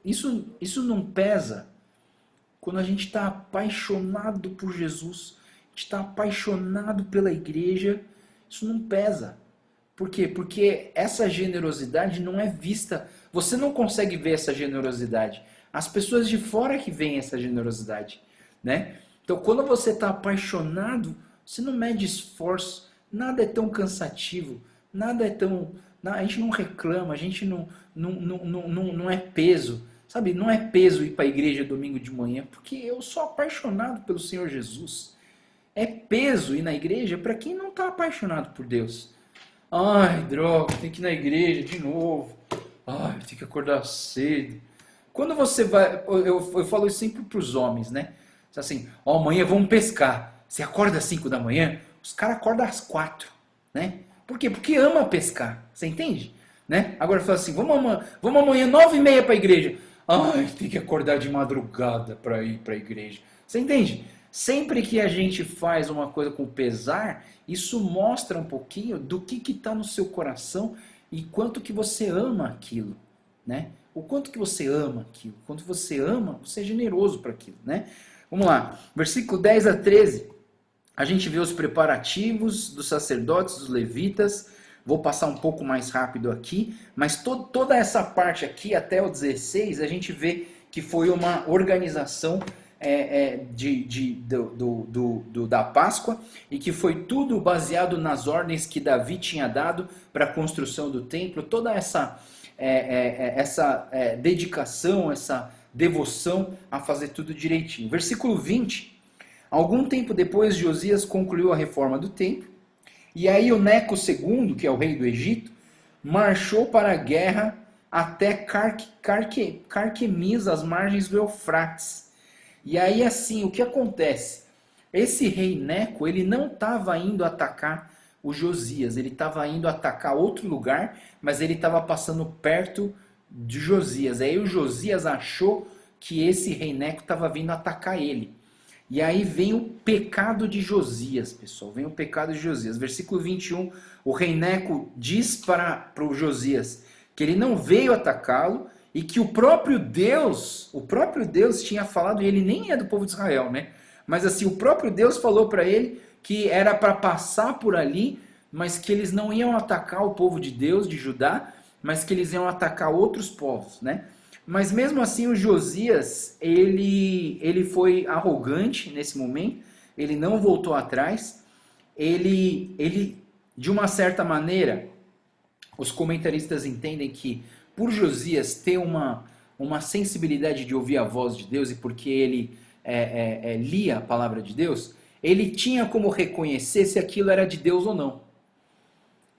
isso não pesa quando a gente está apaixonado por Jesus, a gente está apaixonado pela igreja, isso não pesa. Por quê? Porque essa generosidade não é vista, você não consegue ver essa generosidade. As pessoas de fora que veem essa generosidade, né? Então, quando você está apaixonado, você não mede esforço, nada é tão cansativo, nada é tão... A gente não reclama, a gente não é peso, sabe? Não é peso ir para a igreja domingo de manhã, porque eu sou apaixonado pelo Senhor Jesus. É peso ir na igreja para quem não está apaixonado por Deus. Ai, droga, tem que ir na igreja de novo. Ai, tem que acordar cedo. Quando você vai... Eu falo isso sempre para os homens, né? Assim, amanhã vamos pescar. Você acorda às 5 da manhã, os caras acordam às 4, né? Por quê? Porque ama pescar, você entende? Né? Agora fala assim, vamos amanhã 9h30 para a igreja. Ai, tem que acordar de madrugada para ir para a igreja. Você entende? Sempre que a gente faz uma coisa com pesar, isso mostra um pouquinho do que está no seu coração e quanto que você ama aquilo, né? O quanto que você ama aquilo. Quanto você ama, você é generoso para aquilo, né? Vamos lá, versículo 10 a 13, a gente vê os preparativos dos sacerdotes, dos levitas. Vou passar um pouco mais rápido aqui, mas toda essa parte aqui, até o 16, a gente vê que foi uma organização da Páscoa, e que foi tudo baseado nas ordens que Davi tinha dado para a construção do templo. Toda essa dedicação, essa devoção a fazer tudo direitinho. Versículo 20, algum tempo depois Josias concluiu a reforma do templo, e aí o Neco II, que é o rei do Egito, marchou para a guerra até Carquemis, às margens do Eufrates. E aí assim, o que acontece? Esse rei Neco, ele não estava indo atacar o Josias, ele estava indo atacar outro lugar, mas ele estava passando perto de Josias. Aí o Josias achou que esse rei Neco estava vindo atacar ele. E aí vem o pecado de Josias, pessoal. Vem o pecado de Josias. Versículo 21, o rei Neco diz para o Josias que ele não veio atacá-lo e que o próprio Deus tinha falado, e ele nem é do povo de Israel, né? Mas assim, o próprio Deus falou para ele que era para passar por ali, mas que eles não iam atacar o povo de Deus, de Judá, mas que eles iam atacar outros povos, né? Mas mesmo assim o Josias, ele foi arrogante nesse momento, ele não voltou atrás, ele de uma certa maneira, os comentaristas entendem que por Josias ter uma sensibilidade de ouvir a voz de Deus e porque ele lia a palavra de Deus, ele tinha como reconhecer se aquilo era de Deus ou não.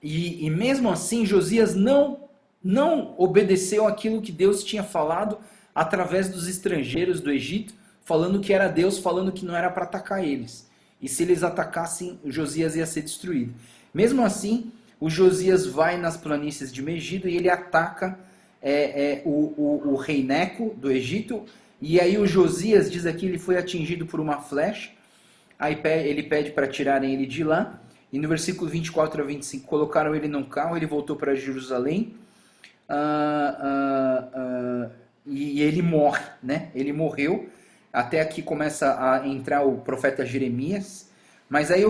E mesmo assim Josias não obedeceu aquilo que Deus tinha falado através dos estrangeiros do Egito, falando que era Deus, falando que não era para atacar eles. E se eles atacassem, Josias ia ser destruído. Mesmo assim, o Josias vai nas planícies de Megido e ele ataca o rei Neco do Egito. E aí o Josias, diz aqui, ele foi atingido por uma flecha. Aí ele pede para tirarem ele de lá. E no versículo 24 a 25, colocaram ele num carro, ele voltou para Jerusalém. E ele morre, né? Ele morreu. Até aqui começa a entrar o profeta Jeremias. Mas aí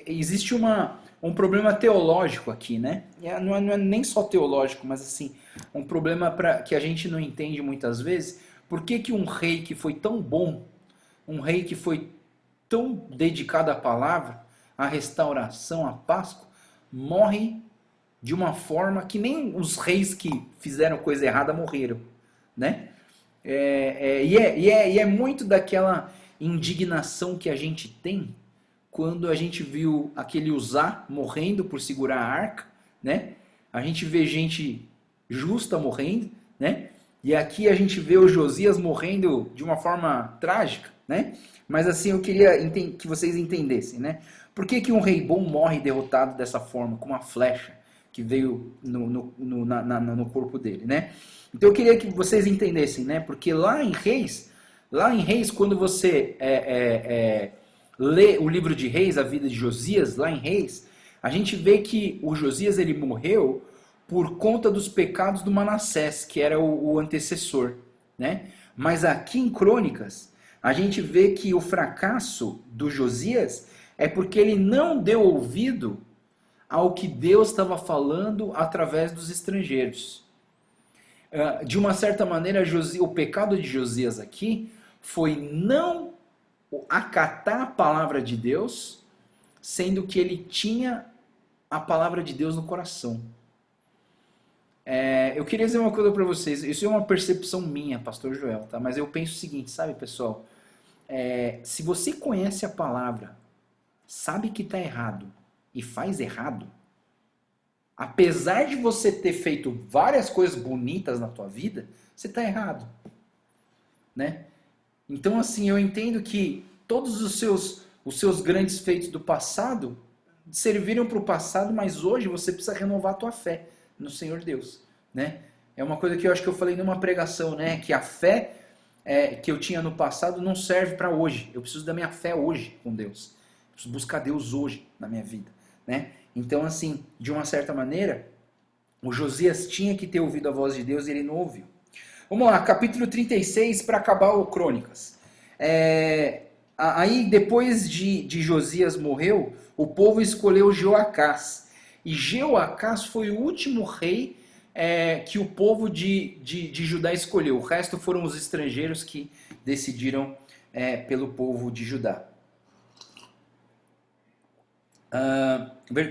existe um problema teológico aqui, né? Não é nem só teológico, mas assim, um problema que a gente não entende muitas vezes. Por que um rei que foi tão bom, um rei que foi tão dedicado à palavra, à restauração, à Páscoa, morre de uma forma que nem os reis que fizeram coisa errada morreram, né? E é muito daquela indignação que a gente tem quando a gente viu aquele Uzá morrendo por segurar a arca, né? A gente vê gente justa morrendo, né? E aqui a gente vê o Josias morrendo de uma forma trágica, né? Mas assim, eu queria que vocês entendessem, né? Por que um rei bom morre derrotado dessa forma, com uma flecha que veio no corpo dele, né? Então eu queria que vocês entendessem, né? Porque lá em Reis, quando você lê o livro de Reis, a vida de Josias, lá em Reis, a gente vê que o Josias ele morreu por conta dos pecados do Manassés, que era o antecessor, né? Mas aqui em Crônicas, a gente vê que o fracasso do Josias é porque ele não deu ouvido ao que Deus estava falando através dos estrangeiros. De uma certa maneira, o pecado de Josias aqui foi não acatar a palavra de Deus, sendo que ele tinha a palavra de Deus no coração. Eu queria dizer uma coisa para vocês, isso é uma percepção minha, pastor Joel, tá? Mas eu penso o seguinte, sabe, pessoal? Se você conhece a palavra, sabe que está errado e faz errado, apesar de você ter feito várias coisas bonitas na tua vida, você está errado, né? Então, assim, eu entendo que todos os seus grandes feitos do passado serviram para o passado, mas hoje você precisa renovar a tua fé no Senhor Deus, né? É uma coisa que eu acho que eu falei numa pregação, né? Que a fé que eu tinha no passado não serve para hoje. Eu preciso da minha fé hoje com Deus. Eu preciso buscar Deus hoje na minha vida, né? Então, assim, de uma certa maneira, o Josias tinha que ter ouvido a voz de Deus e ele não ouviu. Vamos lá, capítulo 36 para acabar o Crônicas. Aí, depois de Josias morreu, o povo escolheu Jeoacás. E Jeoacás foi o último rei que o povo de Judá escolheu. O resto foram os estrangeiros que decidiram pelo povo de Judá.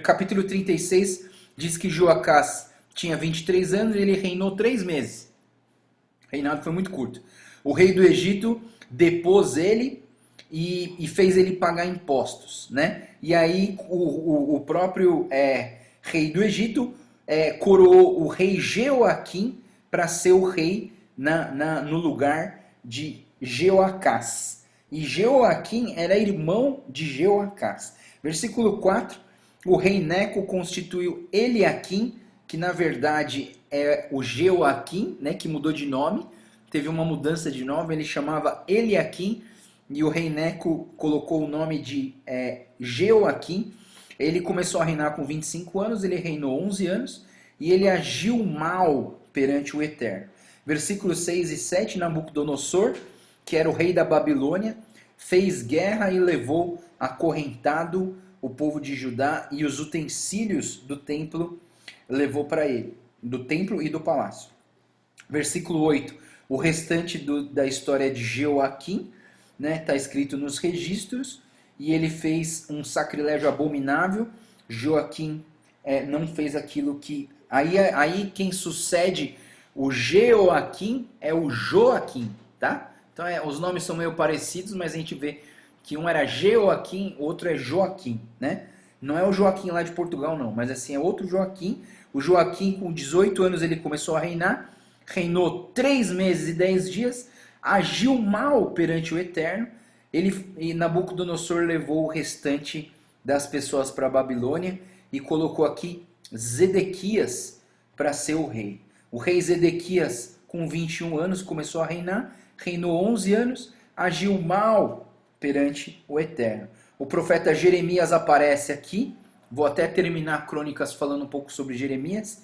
Capítulo 36 diz que Joacás tinha 23 anos e ele reinou 3 meses. O reinado foi muito curto. O rei do Egito depôs ele e fez ele pagar impostos, né? E aí o próprio rei do Egito coroou o rei Jeoaquim para ser o rei no lugar de Jeoacás. E Jeoaquim era irmão de Jeoacás. Versículo 4, o rei Neco constituiu Eliaquim, que na verdade é o Jeoaquim, né, que mudou de nome, teve uma mudança de nome, ele chamava Eliaquim, e o rei Neco colocou o nome de Jeoaquim. Ele começou a reinar com 25 anos, ele reinou 11 anos, e ele agiu mal perante o Eterno. Versículos 6 e 7, Nabucodonosor, que era o rei da Babilônia, fez guerra e levou acorrentado o povo de Judá e os utensílios do templo levou para ele, do templo e do palácio. Versículo 8, o restante da história de Jeoaquim, né, está escrito nos registros, e ele fez um sacrilégio abominável. Joaquim não fez aquilo que... Aí quem sucede o Jeoaquim é o Joaquim, tá? Então os nomes são meio parecidos, mas a gente vê que um era Jeoaquim, o outro é Joaquim, né? Não é o Joaquim lá de Portugal, não, mas assim, é outro Joaquim. O Joaquim, com 18 anos, ele começou a reinar, reinou 3 meses e 10 dias, agiu mal perante o Eterno, e Nabucodonosor levou o restante das pessoas para a Babilônia e colocou aqui Zedequias para ser o rei. O rei Zedequias, com 21 anos, começou a reinar, reinou 11 anos, agiu mal perante o Eterno. O profeta Jeremias aparece aqui, vou até terminar Crônicas falando um pouco sobre Jeremias,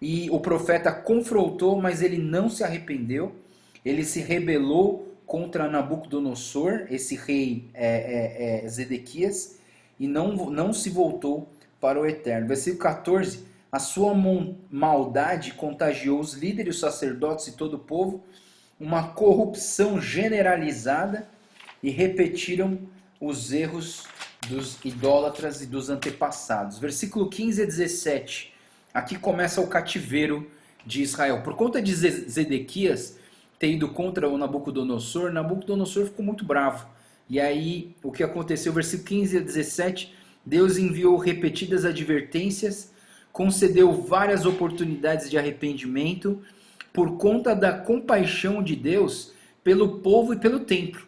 e o profeta confrontou, mas ele não se arrependeu, ele se rebelou contra Nabucodonosor, esse rei Zedequias, e não se voltou para o Eterno. Versículo 14, a sua maldade contagiou os líderes, os sacerdotes e todo o povo, uma corrupção generalizada, e repetiram os erros dos idólatras e dos antepassados. Versículo 15 a 17, aqui começa o cativeiro de Israel. Por conta de Zedequias ter ido contra o Nabucodonosor, Nabucodonosor ficou muito bravo. E aí, o que aconteceu? Versículo 15 a 17, Deus enviou repetidas advertências, concedeu várias oportunidades de arrependimento, por conta da compaixão de Deus pelo povo e pelo templo.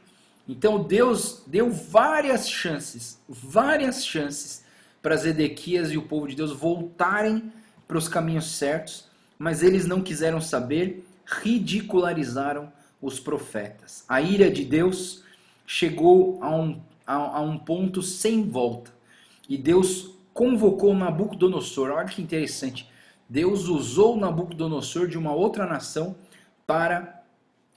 Então Deus deu várias chances para Zedequias e o povo de Deus voltarem para os caminhos certos, mas eles não quiseram saber, ridicularizaram os profetas. A ira de Deus chegou a um ponto sem volta. E Deus convocou Nabucodonosor. Olha que interessante. Deus usou Nabucodonosor de uma outra nação para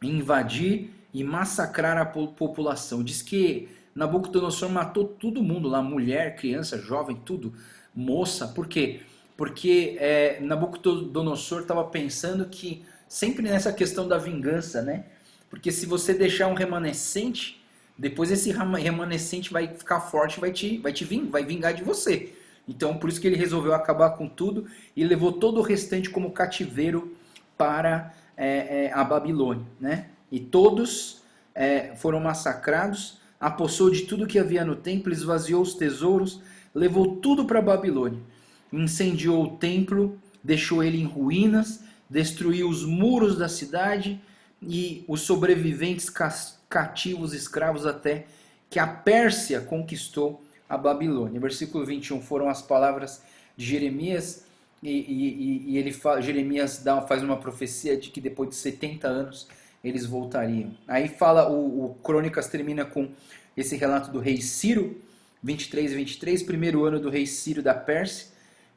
invadir e massacrar a população. Diz que Nabucodonosor matou todo mundo lá, mulher, criança, jovem, tudo, moça. Por quê? Porque Nabucodonosor estava pensando que, sempre nessa questão da vingança, né? Porque se você deixar um remanescente, depois esse remanescente vai ficar forte, vai vingar de você. Então, por isso que ele resolveu acabar com tudo e levou todo o restante como cativeiro para a Babilônia, né? E todos foram massacrados, apossou de tudo que havia no templo, esvaziou os tesouros, levou tudo para a Babilônia. Incendiou o templo, deixou ele em ruínas, destruiu os muros da cidade e os sobreviventes cativos, escravos, até que a Pérsia conquistou a Babilônia. Versículo 21 foram as palavras de Jeremias, e Jeremias faz uma profecia de que depois de 70 anos eles voltariam. Aí fala, o Crônicas termina com esse relato do rei Ciro, 23 e 23, primeiro ano do rei Ciro da Pérsia,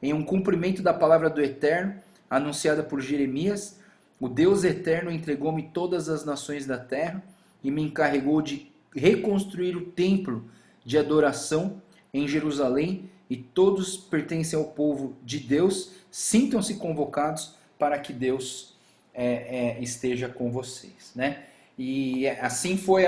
em um cumprimento da palavra do Eterno, anunciada por Jeremias, o Deus Eterno entregou-me todas as nações da terra e me encarregou de reconstruir o templo de adoração em Jerusalém, e todos pertencem ao povo de Deus, sintam-se convocados para que Deus esteja com vocês, né? E assim foi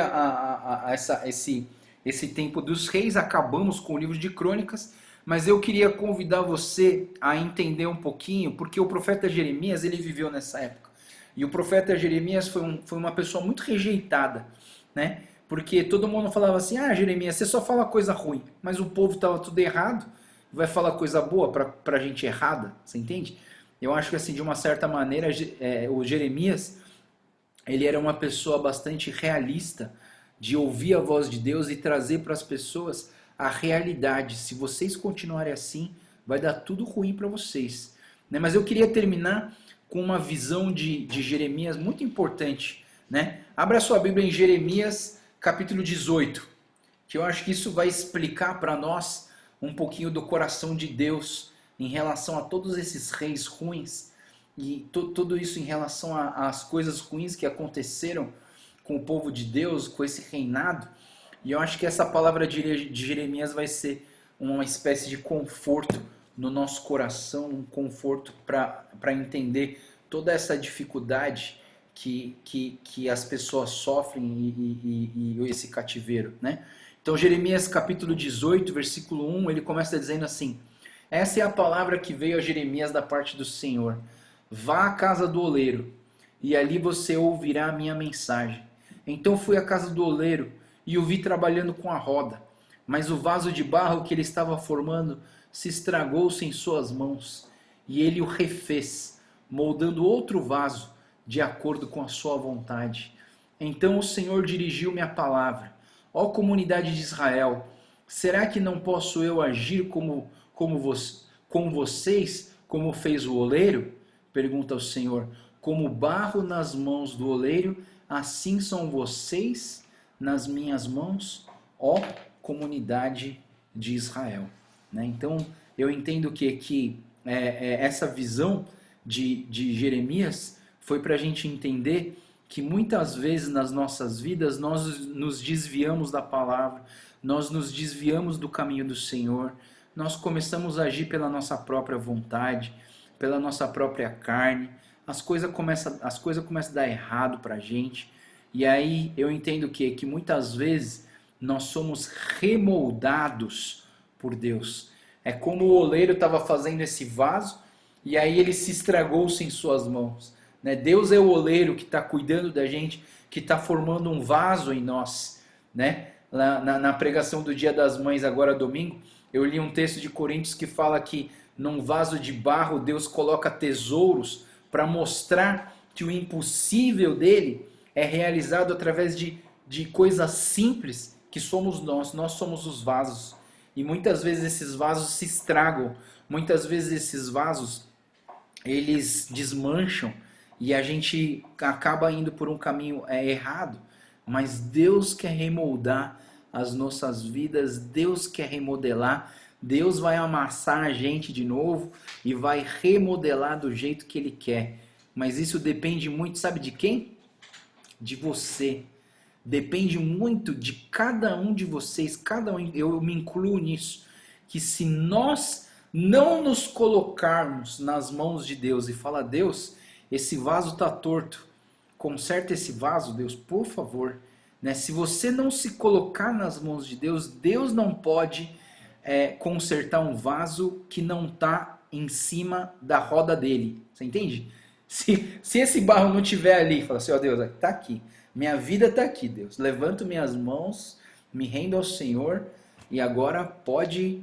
esse tempo dos reis. Acabamos com o livro de Crônicas, mas eu queria convidar você a entender um pouquinho, porque o profeta Jeremias, ele viveu nessa época, e o profeta Jeremias foi uma pessoa muito rejeitada, né? Porque todo mundo falava assim, Jeremias, você só fala coisa ruim, mas o povo estava tudo errado, vai falar coisa boa para gente errada, você entende? Eu acho que assim, de uma certa maneira, o Jeremias, ele era uma pessoa bastante realista, de ouvir a voz de Deus e trazer para as pessoas a realidade. Se vocês continuarem assim, vai dar tudo ruim para vocês. Né? Mas eu queria terminar com uma visão de Jeremias muito importante. Né? Abra sua Bíblia em Jeremias capítulo 18, que eu acho que isso vai explicar para nós um pouquinho do coração de Deus em relação a todos esses reis ruins e tudo isso em relação às coisas ruins que aconteceram com o povo de Deus, com esse reinado. E eu acho que essa palavra de Jeremias vai ser uma espécie de conforto no nosso coração, um conforto para entender toda essa dificuldade que as pessoas sofrem e esse cativeiro, né? Então Jeremias capítulo 18, versículo 1, ele começa dizendo assim: essa é a palavra que veio a Jeremias da parte do Senhor. Vá à casa do oleiro, e ali você ouvirá a minha mensagem. Então fui à casa do oleiro, e o vi trabalhando com a roda. Mas o vaso de barro que ele estava formando se estragou-se em suas mãos, e ele o refez, moldando outro vaso, de acordo com a sua vontade. Então o Senhor dirigiu-me a palavra: ó comunidade de Israel, será que não posso eu agir com vocês, como fez o oleiro? Pergunta o Senhor. Como barro nas mãos do oleiro, assim são vocês nas minhas mãos, ó comunidade de Israel. Né? Então, eu entendo que essa visão de Jeremias foi para a gente entender que muitas vezes nas nossas vidas nós nos desviamos da palavra, nós nos desviamos do caminho do Senhor, nós começamos a agir pela nossa própria vontade, pela nossa própria carne, as coisas começam a dar errado para a gente. E aí eu entendo que muitas vezes nós somos remoldados por Deus. É como o oleiro estava fazendo esse vaso e aí ele se estragou-se em suas mãos. Né? Deus é o oleiro que está cuidando da gente, que está formando um vaso em nós. Né? Na pregação do Dia das Mães, agora domingo, eu li um texto de Coríntios que fala que num vaso de barro Deus coloca tesouros para mostrar que o impossível dele é realizado através de coisas simples que somos nós somos os vasos. E muitas vezes esses vasos se estragam, muitas vezes esses vasos eles desmancham e a gente acaba indo por um caminho errado. Mas Deus quer remoldar as nossas vidas, Deus quer remodelar, Deus vai amassar a gente de novo e vai remodelar do jeito que Ele quer. Mas isso depende muito, sabe de quem? De você. Depende muito de cada um de vocês, cada um, eu me incluo nisso, que se nós não nos colocarmos nas mãos de Deus e falar: Deus, esse vaso está torto, conserta esse vaso, Deus, por favor. Né? Se você não se colocar nas mãos de Deus, Deus não pode consertar um vaso que não está em cima da roda dele. Você entende? Se esse barro não estiver ali, fala assim: ó Deus, está aqui. Minha vida está aqui, Deus. Levanto minhas mãos, me rendo ao Senhor e agora pode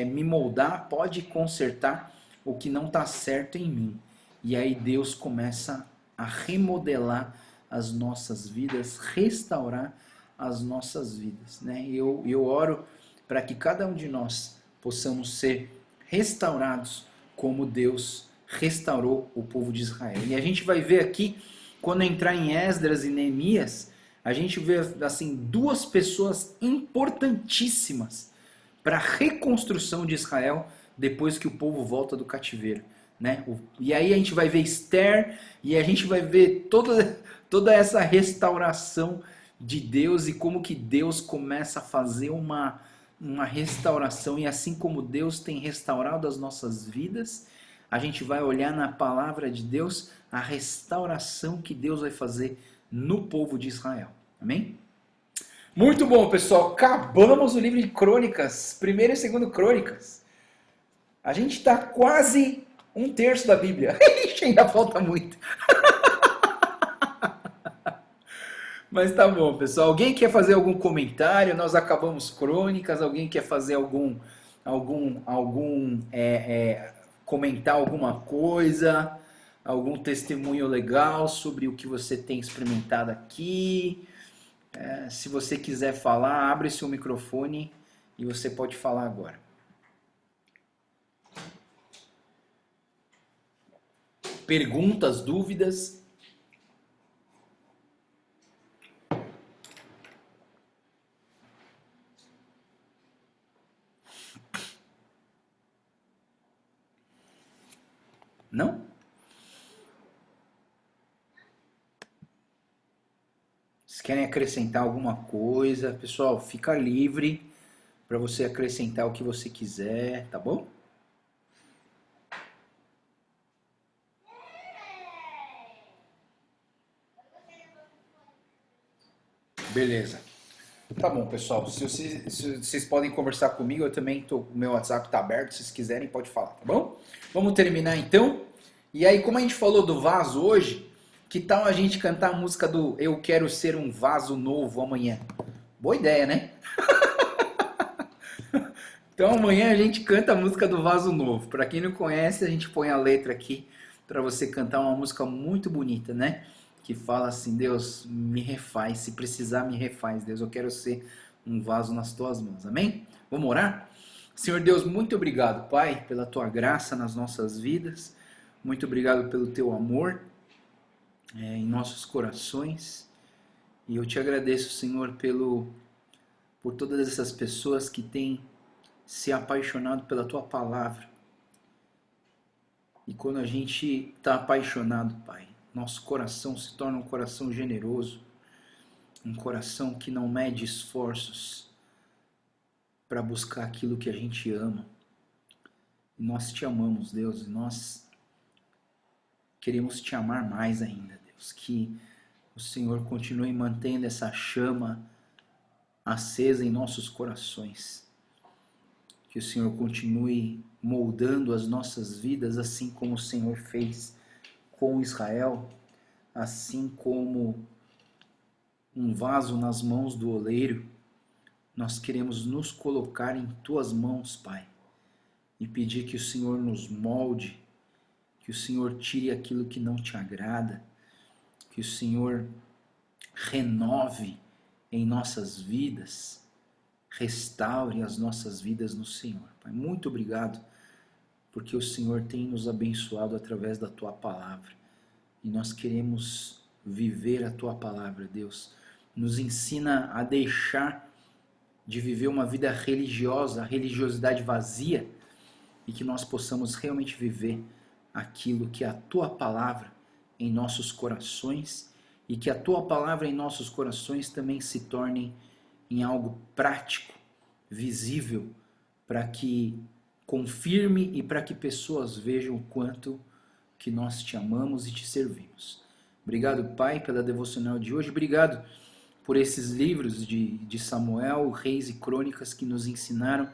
me moldar, pode consertar o que não está certo em mim. E aí Deus começa a remodelar as nossas vidas, restaurar as nossas vidas. Né? Eu oro para que cada um de nós possamos ser restaurados como Deus restaurou o povo de Israel. E a gente vai ver aqui, quando entrar em Esdras e Neemias, a gente vê assim duas pessoas importantíssimas para a reconstrução de Israel depois que o povo volta do cativeiro. Né? E aí a gente vai ver Esther e a gente vai ver toda essa restauração de Deus e como que Deus começa a fazer uma restauração. E assim como Deus tem restaurado as nossas vidas, a gente vai olhar na palavra de Deus a restauração que Deus vai fazer no povo de Israel. Amém? Muito bom, pessoal. Acabamos o livro de Crônicas, 1º e 2º Crônicas. A gente está quase 1/3 da Bíblia. Ainda falta muito. Mas tá bom, pessoal. Alguém quer fazer algum comentário? Nós acabamos Crônicas. Alguém quer fazer comentar alguma coisa? algum testemunho legal sobre o que você tem experimentado aqui. Se você quiser falar, abre seu microfone e você pode falar agora. Perguntas, dúvidas? Não? Vocês querem acrescentar alguma coisa? Pessoal, fica livre para você acrescentar o que você quiser, tá bom? Beleza. Tá bom, pessoal. Se vocês podem conversar comigo, eu também o meu WhatsApp tá aberto, se vocês quiserem, pode falar, tá bom? Vamos terminar então. E aí, como a gente falou do vaso hoje, que tal a gente cantar a música do Eu Quero Ser um Vaso Novo amanhã? Boa ideia, né? Então amanhã a gente canta a música do Vaso Novo. Para quem não conhece, a gente põe a letra aqui para você cantar uma música muito bonita, né? Que fala assim: Deus, me refaz, se precisar me refaz, Deus, eu quero ser um vaso nas tuas mãos. Amém? Vamos orar? Senhor Deus, muito obrigado, Pai, pela tua graça nas nossas vidas. Muito obrigado pelo teu amor em nossos corações. E eu te agradeço, Senhor, por todas essas pessoas que têm se apaixonado pela tua palavra. E quando a gente está apaixonado, Pai, nosso coração se torna um coração generoso, um coração que não mede esforços para buscar aquilo que a gente ama. E nós te amamos, Deus, e nós queremos te amar mais ainda, Deus. Que o Senhor continue mantendo essa chama acesa em nossos corações. Que o Senhor continue moldando as nossas vidas, assim como o Senhor fez com Israel, assim como um vaso nas mãos do oleiro. Nós queremos nos colocar em tuas mãos, Pai, e pedir que o Senhor nos molde, que o Senhor tire aquilo que não te agrada, que o Senhor renove em nossas vidas, restaure as nossas vidas no Senhor. Pai, muito obrigado, porque o Senhor tem nos abençoado através da tua palavra. E nós queremos viver a tua palavra, Deus. Nos ensina a deixar de viver uma vida religiosa, a religiosidade vazia, e que nós possamos realmente viver aquilo que é a tua palavra em nossos corações, e que a tua palavra em nossos corações também se torne em algo prático, visível, para que confirme e para que pessoas vejam o quanto que nós te amamos e te servimos. Obrigado, Pai, pela devocional de hoje. Obrigado por esses livros de Samuel, Reis e Crônicas, que nos ensinaram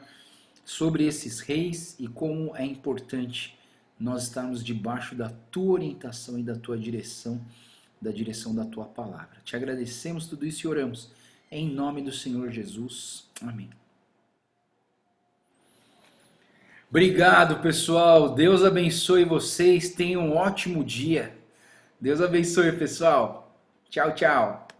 sobre esses reis e como é importante nós estarmos debaixo da tua orientação e da tua direção, da direção da tua palavra. Te agradecemos tudo isso e oramos em nome do Senhor Jesus. Amém. Obrigado, pessoal. Deus abençoe vocês. Tenham um ótimo dia. Deus abençoe, pessoal. Tchau, tchau.